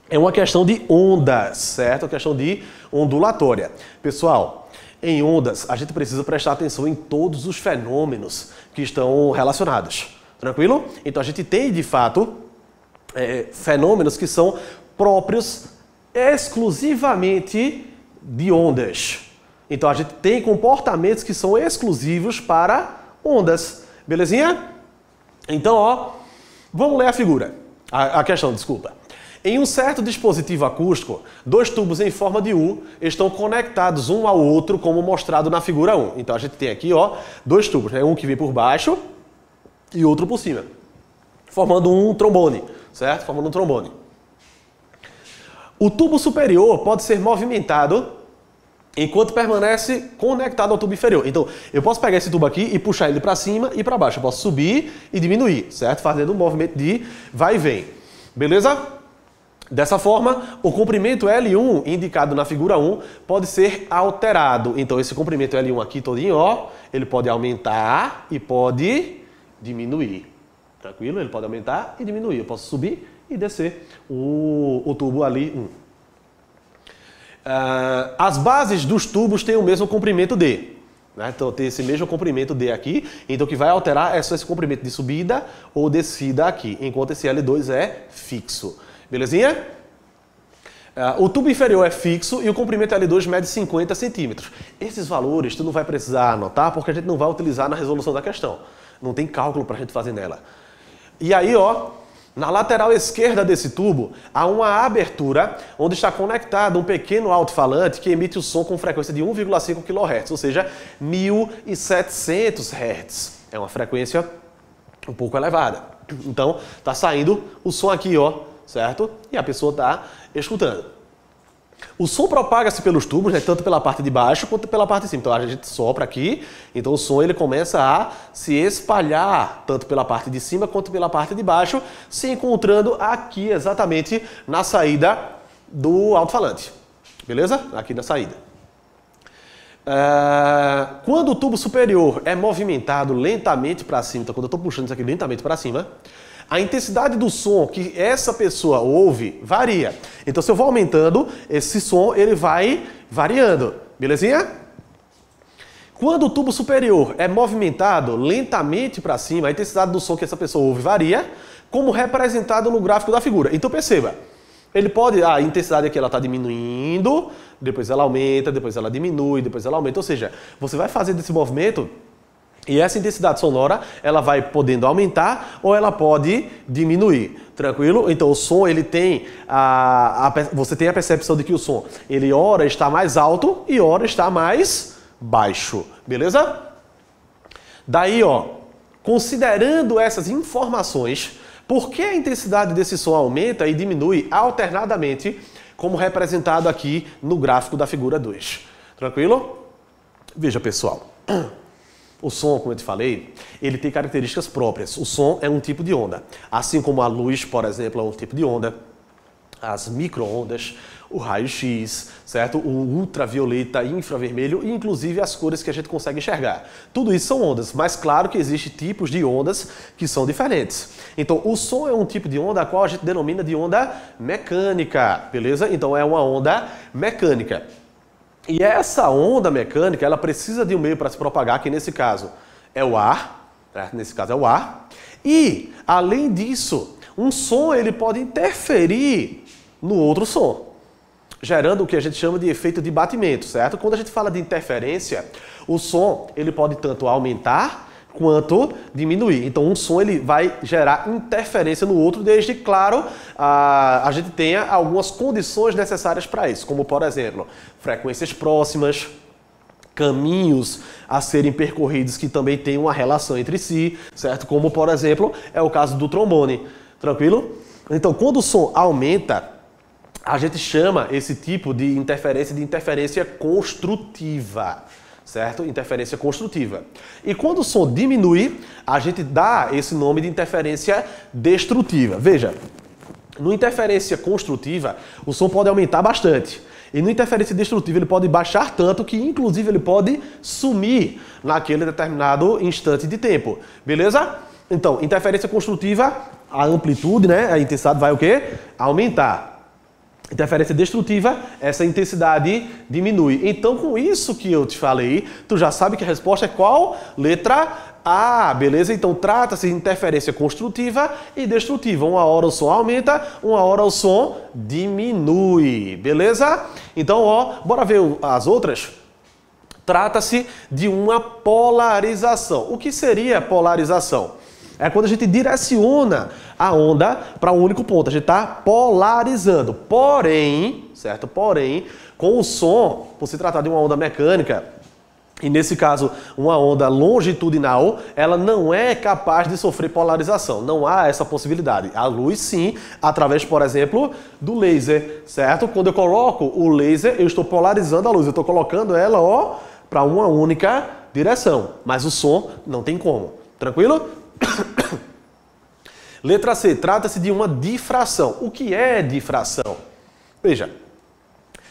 É uma questão de ondas, certo? Uma questão de ondulatória. Pessoal, em ondas, a gente precisa prestar atenção em todos os fenômenos que estão relacionados. Tranquilo? Então, a gente tem, de fato, fenômenos que são próprios exclusivamente de ondas. Então, a gente tem comportamentos que são exclusivos para ondas. Belezinha? Então, ó, vamos ler a figura. A questão, desculpa. Em um certo dispositivo acústico, 2 tubos em forma de U estão conectados um ao outro, como mostrado na figura 1. Então a gente tem aqui, ó, 2 tubos, né? Um que vem por baixo e outro por cima, formando um trombone, certo? Formando um trombone. O tubo superior pode ser movimentado enquanto permanece conectado ao tubo inferior. Então, eu posso pegar esse tubo aqui e puxar ele para cima e para baixo. Eu posso subir e diminuir, certo? Fazendo um movimento de vai e vem. Beleza? Dessa forma, o comprimento L1, indicado na figura 1, pode ser alterado. Então, esse comprimento L1 aqui todinho, ó, ele pode aumentar e pode diminuir. Tranquilo? Ele pode aumentar e diminuir. Eu posso subir e descer o tubo ali 1. As bases dos tubos têm o mesmo comprimento D. Né? Então, tem esse mesmo comprimento D aqui. Então, o que vai alterar é só esse comprimento de subida ou descida aqui, enquanto esse L2 é fixo. Belezinha? O tubo inferior é fixo e o comprimento L2 mede 50 centímetros. Esses valores tu não vai precisar anotar porque a gente não vai utilizar na resolução da questão. Não tem cálculo para a gente fazer nela. E aí, ó, Na lateral esquerda desse tubo, há uma abertura onde está conectado um pequeno alto-falante que emite o som com frequência de 1,5 kHz, ou seja, 1.700 Hz. É uma frequência um pouco elevada. Então, está saindo o som aqui, ó, certo? E a pessoa está escutando. O som propaga-se pelos tubos, né, tanto pela parte de baixo quanto pela parte de cima. Então a gente sopra aqui, então o som ele começa a se espalhar, tanto pela parte de cima quanto pela parte de baixo, se encontrando aqui exatamente na saída do alto-falante. Beleza? Aqui na saída. Quando o tubo superior é movimentado lentamente para cima, então quando eu estou puxando isso aqui lentamente para cima, a intensidade do som que essa pessoa ouve varia. Então, se eu vou aumentando, esse som ele vai variando. Belezinha? Quando o tubo superior é movimentado lentamente para cima, a intensidade do som que essa pessoa ouve varia, como representado no gráfico da figura. Então, perceba. Ele pode, a intensidade aqui ela está diminuindo, depois ela aumenta, depois ela diminui, depois ela aumenta. Ou seja, você vai fazer desse movimento e essa intensidade sonora, ela vai podendo aumentar ou ela pode diminuir, tranquilo? Então o som, ele tem você tem a percepção de que o som, ele ora está mais alto e ora está mais baixo, beleza? Daí, ó, considerando essas informações, por que a intensidade desse som aumenta e diminui alternadamente, como representado aqui no gráfico da figura 2? Tranquilo? Veja, pessoal. O som, como eu te falei, ele tem características próprias. O som é um tipo de onda. Assim como a luz, por exemplo, é um tipo de onda. As micro-ondas, o raio-x, certo? O ultravioleta, infravermelho e inclusive as cores que a gente consegue enxergar. Tudo isso são ondas, mas claro que existem tipos de ondas que são diferentes. Então, o som é um tipo de onda a qual a gente denomina de onda mecânica, beleza? Então, é uma onda mecânica. E essa onda mecânica, ela precisa de um meio para se propagar, que nesse caso é o ar, certo? Nesse caso é o ar. E, além disso, um som ele pode interferir no outro som, gerando o que a gente chama de efeito de batimento, certo? Quando a gente fala de interferência, o som ele pode tanto aumentar quanto diminuir. Então, um som ele vai gerar interferência no outro, desde, claro, a gente tenha algumas condições necessárias para isso, como, por exemplo, frequências próximas, caminhos a serem percorridos que também têm uma relação entre si, certo? Como, por exemplo, é o caso do trombone. Tranquilo? Então, quando o som aumenta, a gente chama esse tipo de interferência construtiva. Certo? Interferência construtiva. E quando o som diminui, a gente dá esse nome de interferência destrutiva. Veja, no interferência construtiva, o som pode aumentar bastante. E no interferência destrutiva, ele pode baixar tanto que, inclusive, ele pode sumir naquele determinado instante de tempo. Beleza? Então, interferência construtiva, a amplitude, né? A intensidade vai o quê? Aumentar. Interferência destrutiva, essa intensidade diminui. Então, com isso que eu te falei, tu já sabe que a resposta é qual? Letra A, beleza? Então, trata-se de interferência construtiva e destrutiva. Uma hora o som aumenta, uma hora o som diminui, beleza? Então, ó, bora ver as outras? Trata-se de uma polarização. O que seria polarização? É quando a gente direciona a onda para um único ponto. A gente está polarizando. Porém, certo? Porém, com o som, por se tratar de uma onda mecânica, e nesse caso uma onda longitudinal, ela não é capaz de sofrer polarização. Não há essa possibilidade. A luz, sim, através, por exemplo, do laser, certo? Quando eu coloco o laser, eu estou polarizando a luz. Eu estou colocando ela, ó, para uma única direção. Mas o som não tem como. Tranquilo? Letra C, trata-se de uma difração. O que é difração? Veja,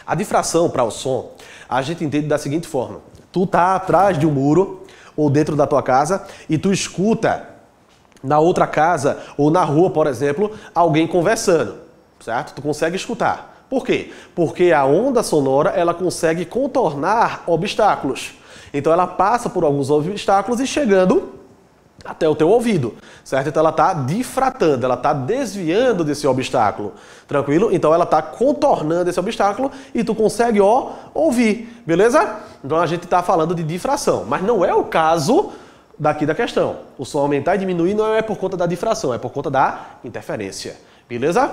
a difração para o som, a gente entende da seguinte forma. Tu tá atrás de um muro ou dentro da tua casa e tu escuta na outra casa ou na rua, por exemplo, alguém conversando, certo? Tu consegue escutar. Por quê? Porque a onda sonora, ela consegue contornar obstáculos. Então ela passa por alguns obstáculos e chegando até o teu ouvido, certo? Então ela está difratando, ela está desviando desse obstáculo, tranquilo? Então ela está contornando esse obstáculo e tu consegue, ó, ouvir, beleza? Então a gente está falando de difração, mas não é o caso daqui da questão. O som aumentar e diminuir não é por conta da difração, é por conta da interferência. Beleza?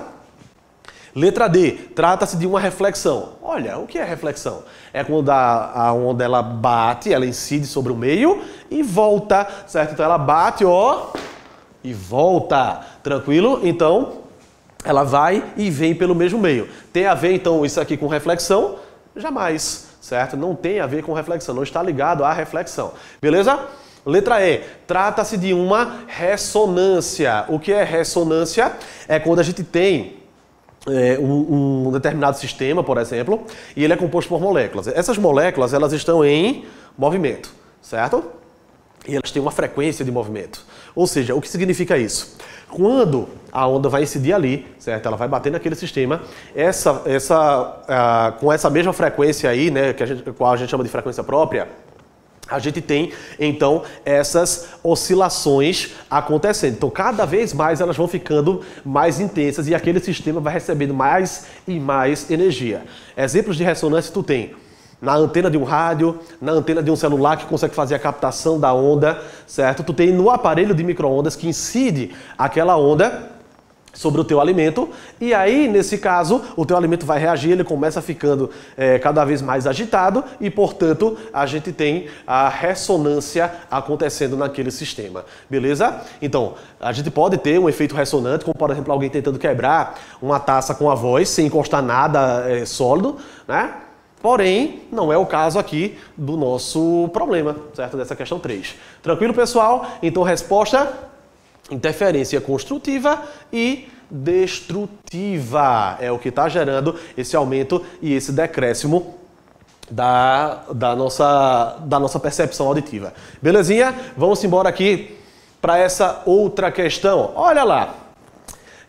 Letra D, trata-se de uma reflexão. Olha, o que é reflexão? É quando a onda ela bate, ela incide sobre o meio e volta, certo? Então ela bate, ó, e volta. Tranquilo? Então, ela vai e vem pelo mesmo meio. Tem a ver, então, isso aqui com reflexão? Jamais, certo? Não tem a ver com reflexão, não está ligado à reflexão. Beleza? Letra E, trata-se de uma ressonância. O que é ressonância? É quando a gente tem um determinado sistema, por exemplo, e ele é composto por moléculas. Essas moléculas, elas estão em movimento, certo? E elas têm uma frequência de movimento. Ou seja, o que significa isso? Quando a onda vai incidir ali, certo? Ela vai bater naquele sistema, com essa mesma frequência aí, né, qual a gente chama de frequência própria, a gente tem, então, essas oscilações acontecendo. Então, cada vez mais elas vão ficando mais intensas e aquele sistema vai recebendo mais e mais energia. Exemplos de ressonância tu tem na antena de um rádio, na antena de um celular que consegue fazer a captação da onda, certo? Tu tem no aparelho de micro-ondas que incide aquela onda sobre o teu alimento, e aí, nesse caso, o teu alimento vai reagir, ele começa ficando cada vez mais agitado e, portanto, a gente tem a ressonância acontecendo naquele sistema, beleza? Então, a gente pode ter um efeito ressonante, como, por exemplo, alguém tentando quebrar uma taça com a voz, sem encostar nada sólido, né? Porém, não é o caso aqui do nosso problema, certo? Dessa questão 3. Tranquilo, pessoal? Então, resposta: interferência construtiva e destrutiva. É o que está gerando esse aumento e esse decréscimo da nossa percepção auditiva. Belezinha? Vamos embora aqui para essa outra questão. Olha lá.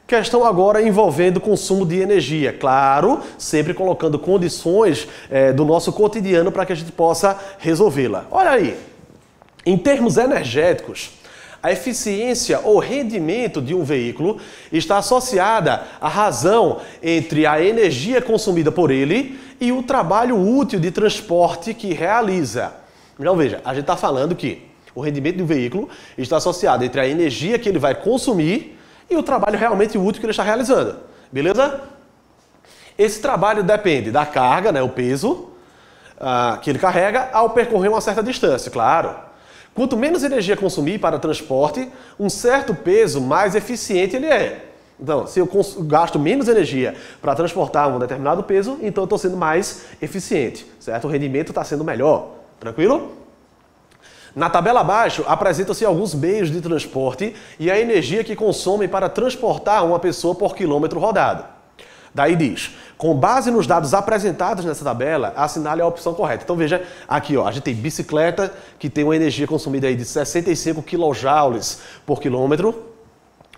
Questão agora envolvendo consumo de energia. Claro, sempre colocando condições do nosso cotidiano para que a gente possa resolvê-la. Olha aí. Em termos energéticos, a eficiência ou rendimento de um veículo está associada à razão entre a energia consumida por ele e o trabalho útil de transporte que realiza. Então veja, a gente está falando que o rendimento de um veículo está associado entre a energia que ele vai consumir e o trabalho realmente útil que ele está realizando. Beleza? Esse trabalho depende da carga, né, o peso que ele carrega ao percorrer uma certa distância, claro. Quanto menos energia consumir para transporte, um certo peso, mais eficiente ele é. Então, se eu gasto menos energia para transportar um determinado peso, então eu estou sendo mais eficiente, certo? O rendimento está sendo melhor. Tranquilo? Na tabela abaixo, apresentam-se alguns meios de transporte e a energia que consomem para transportar uma pessoa por quilômetro rodado. Daí diz, com base nos dados apresentados nessa tabela, assinale a opção correta. Então veja, aqui ó, a gente tem bicicleta que tem uma energia consumida aí de 65 kJ por quilômetro,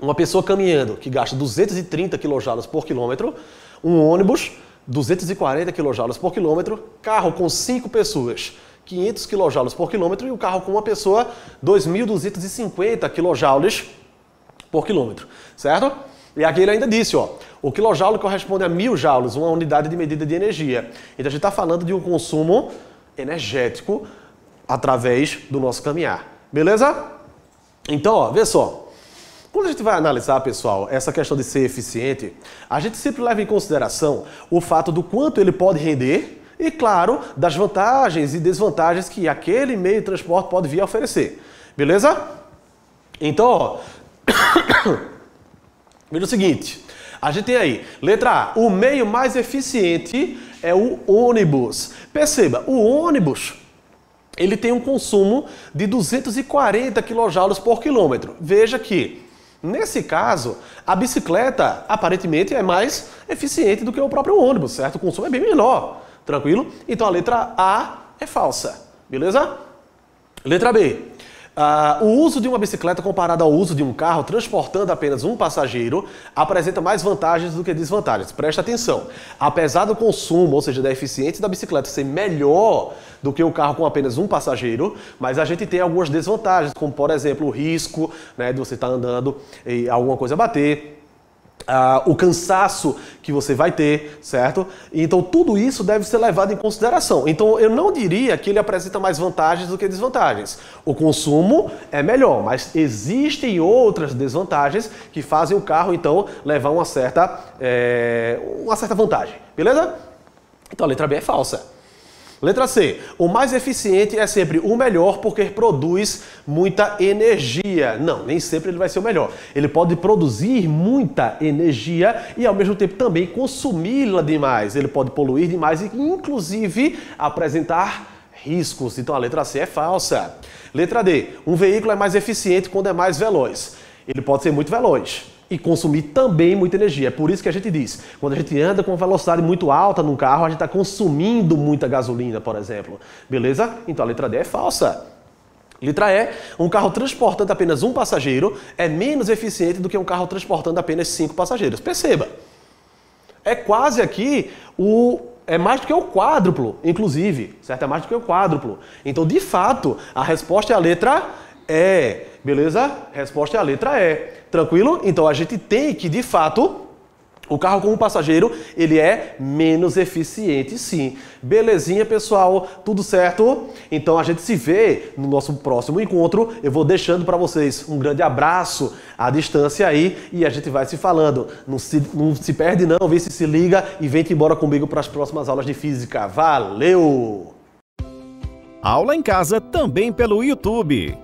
uma pessoa caminhando que gasta 230 kJ por quilômetro, um ônibus 240 kJ por quilômetro, carro com 5 pessoas 500 kJ por quilômetro e o carro com uma pessoa 2.250 kJ por quilômetro, certo? E aqui ele ainda disse, ó, o quilojoule corresponde a 1000 joules, uma unidade de medida de energia. Então a gente está falando de um consumo energético através do nosso caminhar. Beleza? Então, ó, vê só. Quando a gente vai analisar, pessoal, essa questão de ser eficiente, a gente sempre leva em consideração o fato do quanto ele pode render e, claro, das vantagens e desvantagens que aquele meio de transporte pode vir a oferecer. Beleza? Então, ó, veja o seguinte, a gente tem aí, letra A, o meio mais eficiente é o ônibus. Perceba, o ônibus, ele tem um consumo de 240 kJ por quilômetro. Veja que, nesse caso, a bicicleta aparentemente é mais eficiente do que o próprio ônibus, certo? O consumo é bem menor, tranquilo? Então a letra A é falsa, beleza? Letra B. O uso de uma bicicleta comparado ao uso de um carro transportando apenas um passageiro apresenta mais vantagens do que desvantagens. Presta atenção. Apesar do consumo, ou seja, da eficiência da bicicleta ser melhor do que o carro com apenas um passageiro, mas a gente tem algumas desvantagens, como por exemplo o risco, né, de você estar andando e alguma coisa bater. o cansaço que você vai ter, certo? Então tudo isso deve ser levado em consideração. Então eu não diria que ele apresenta mais vantagens do que desvantagens. O consumo é melhor, mas existem outras desvantagens que fazem o carro então levar uma certa vantagem, beleza? Então a letra B é falsa. Letra C. O mais eficiente é sempre o melhor porque produz muita energia. Não, nem sempre ele vai ser o melhor. Ele pode produzir muita energia e ao mesmo tempo também consumi-la demais. Ele pode poluir demais e inclusive apresentar riscos. Então a letra C é falsa. Letra D. Um veículo é mais eficiente quando é mais veloz. Ele pode ser muito veloz e consumir também muita energia. É por isso que a gente diz, quando a gente anda com velocidade muito alta num carro, a gente está consumindo muita gasolina, por exemplo. Beleza? Então a letra D é falsa. Letra E, um carro transportando apenas um passageiro é menos eficiente do que um carro transportando apenas 5 passageiros. Perceba, é quase aqui é mais do que o quádruplo, inclusive, certo? É mais do que o quádruplo. Então, de fato, a resposta é a letra E, beleza? Resposta é a letra E. Tranquilo? Então a gente tem que, de fato, o carro com um passageiro, ele é menos eficiente, sim. Belezinha, pessoal? Tudo certo? Então a gente se vê no nosso próximo encontro. Eu vou deixando para vocês um grande abraço à distância aí e a gente vai se falando. Não se perde não, vê se liga e vem embora comigo para as próximas aulas de física. Valeu! Aula em casa também pelo YouTube.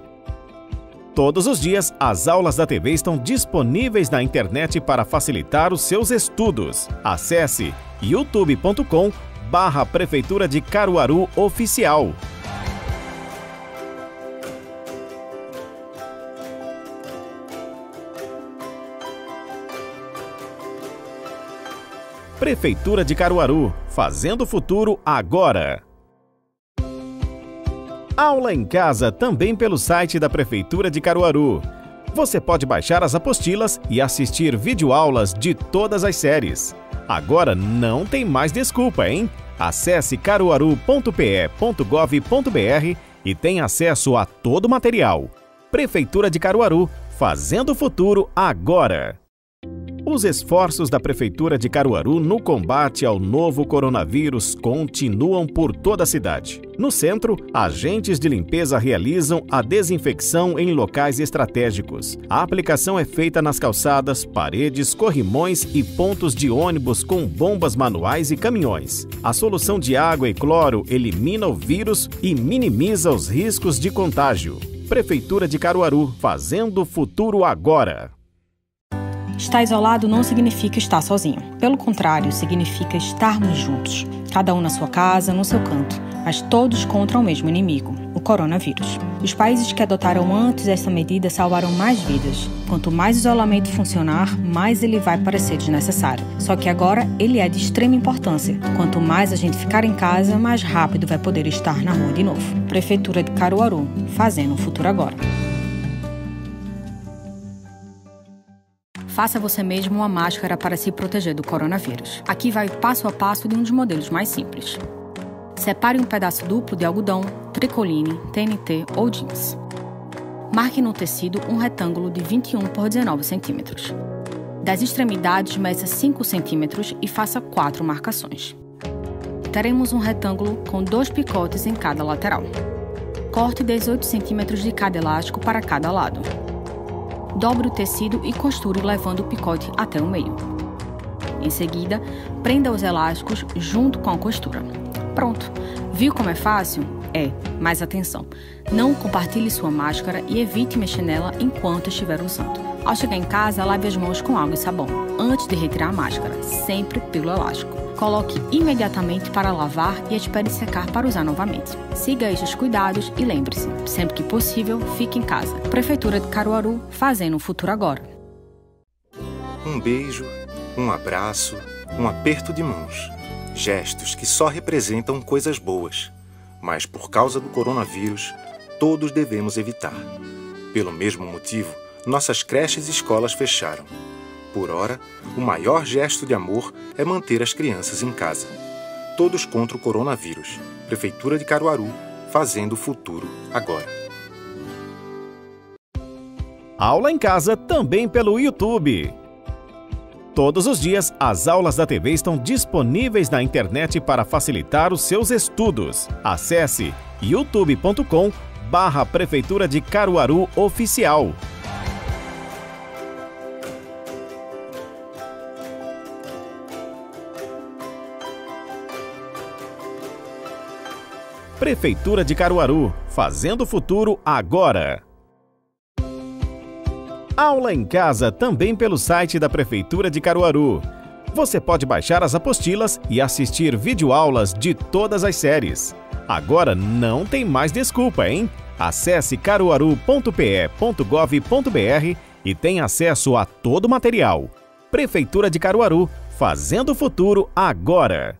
Todos os dias, as aulas da TV estão disponíveis na internet para facilitar os seus estudos. Acesse youtube.com/Prefeitura de Caruaru Oficial. Prefeitura de Caruaru, fazendo o futuro agora. Aula em casa também pelo site da Prefeitura de Caruaru. Você pode baixar as apostilas e assistir videoaulas de todas as séries. Agora não tem mais desculpa, hein? Acesse caruaru.pe.gov.br e tenha acesso a todo o material. Prefeitura de Caruaru, fazendo o futuro agora. Os esforços da Prefeitura de Caruaru no combate ao novo coronavírus continuam por toda a cidade. No centro, agentes de limpeza realizam a desinfecção em locais estratégicos. A aplicação é feita nas calçadas, paredes, corrimões e pontos de ônibus com bombas manuais e caminhões. A solução de água e cloro elimina o vírus e minimiza os riscos de contágio. Prefeitura de Caruaru, fazendo o futuro agora. Estar isolado não significa estar sozinho. Pelo contrário, significa estarmos juntos. Cada um na sua casa, no seu canto, mas todos contra o mesmo inimigo, o coronavírus. Os países que adotaram antes essa medida salvaram mais vidas. Quanto mais o isolamento funcionar, mais ele vai parecer desnecessário. Só que agora ele é de extrema importância. Quanto mais a gente ficar em casa, mais rápido vai poder estar na rua de novo. Prefeitura de Caruaru, fazendo o futuro agora. Faça você mesmo uma máscara para se proteger do coronavírus. Aqui vai o passo a passo de um dos modelos mais simples. Separe um pedaço duplo de algodão, tricoline, TNT ou jeans. Marque no tecido um retângulo de 21 por 19 centímetros. Das extremidades, meça 5 centímetros e faça 4 marcações. Teremos um retângulo com 2 picotes em cada lateral. Corte 18 centímetros de cada elástico para cada lado. Dobre o tecido e costure levando o picote até o meio. Em seguida, prenda os elásticos junto com a costura. Pronto! Viu como é fácil? É, mas atenção! Não compartilhe sua máscara e evite mexer nela enquanto estiver usando. Ao chegar em casa, lave as mãos com água e sabão, antes de retirar a máscara, sempre pelo elástico. Coloque imediatamente para lavar e espere secar para usar novamente. Siga estes cuidados e lembre-se, sempre que possível, fique em casa. Prefeitura de Caruaru, fazendo o futuro agora. Um beijo, um abraço, um aperto de mãos. Gestos que só representam coisas boas. Mas por causa do coronavírus, todos devemos evitar. Pelo mesmo motivo, nossas creches e escolas fecharam. Por ora, o maior gesto de amor é manter as crianças em casa. Todos contra o coronavírus. Prefeitura de Caruaru, fazendo o futuro agora. Aula em casa também pelo YouTube. Todos os dias, as aulas da TV estão disponíveis na internet para facilitar os seus estudos. Acesse youtube.com/Prefeitura de Caruaru Oficial. Prefeitura de Caruaru, fazendo o futuro agora. Aula em casa também pelo site da Prefeitura de Caruaru. Você pode baixar as apostilas e assistir videoaulas de todas as séries. Agora não tem mais desculpa, hein? Acesse caruaru.pe.gov.br e tenha acesso a todo o material. Prefeitura de Caruaru, fazendo o futuro agora.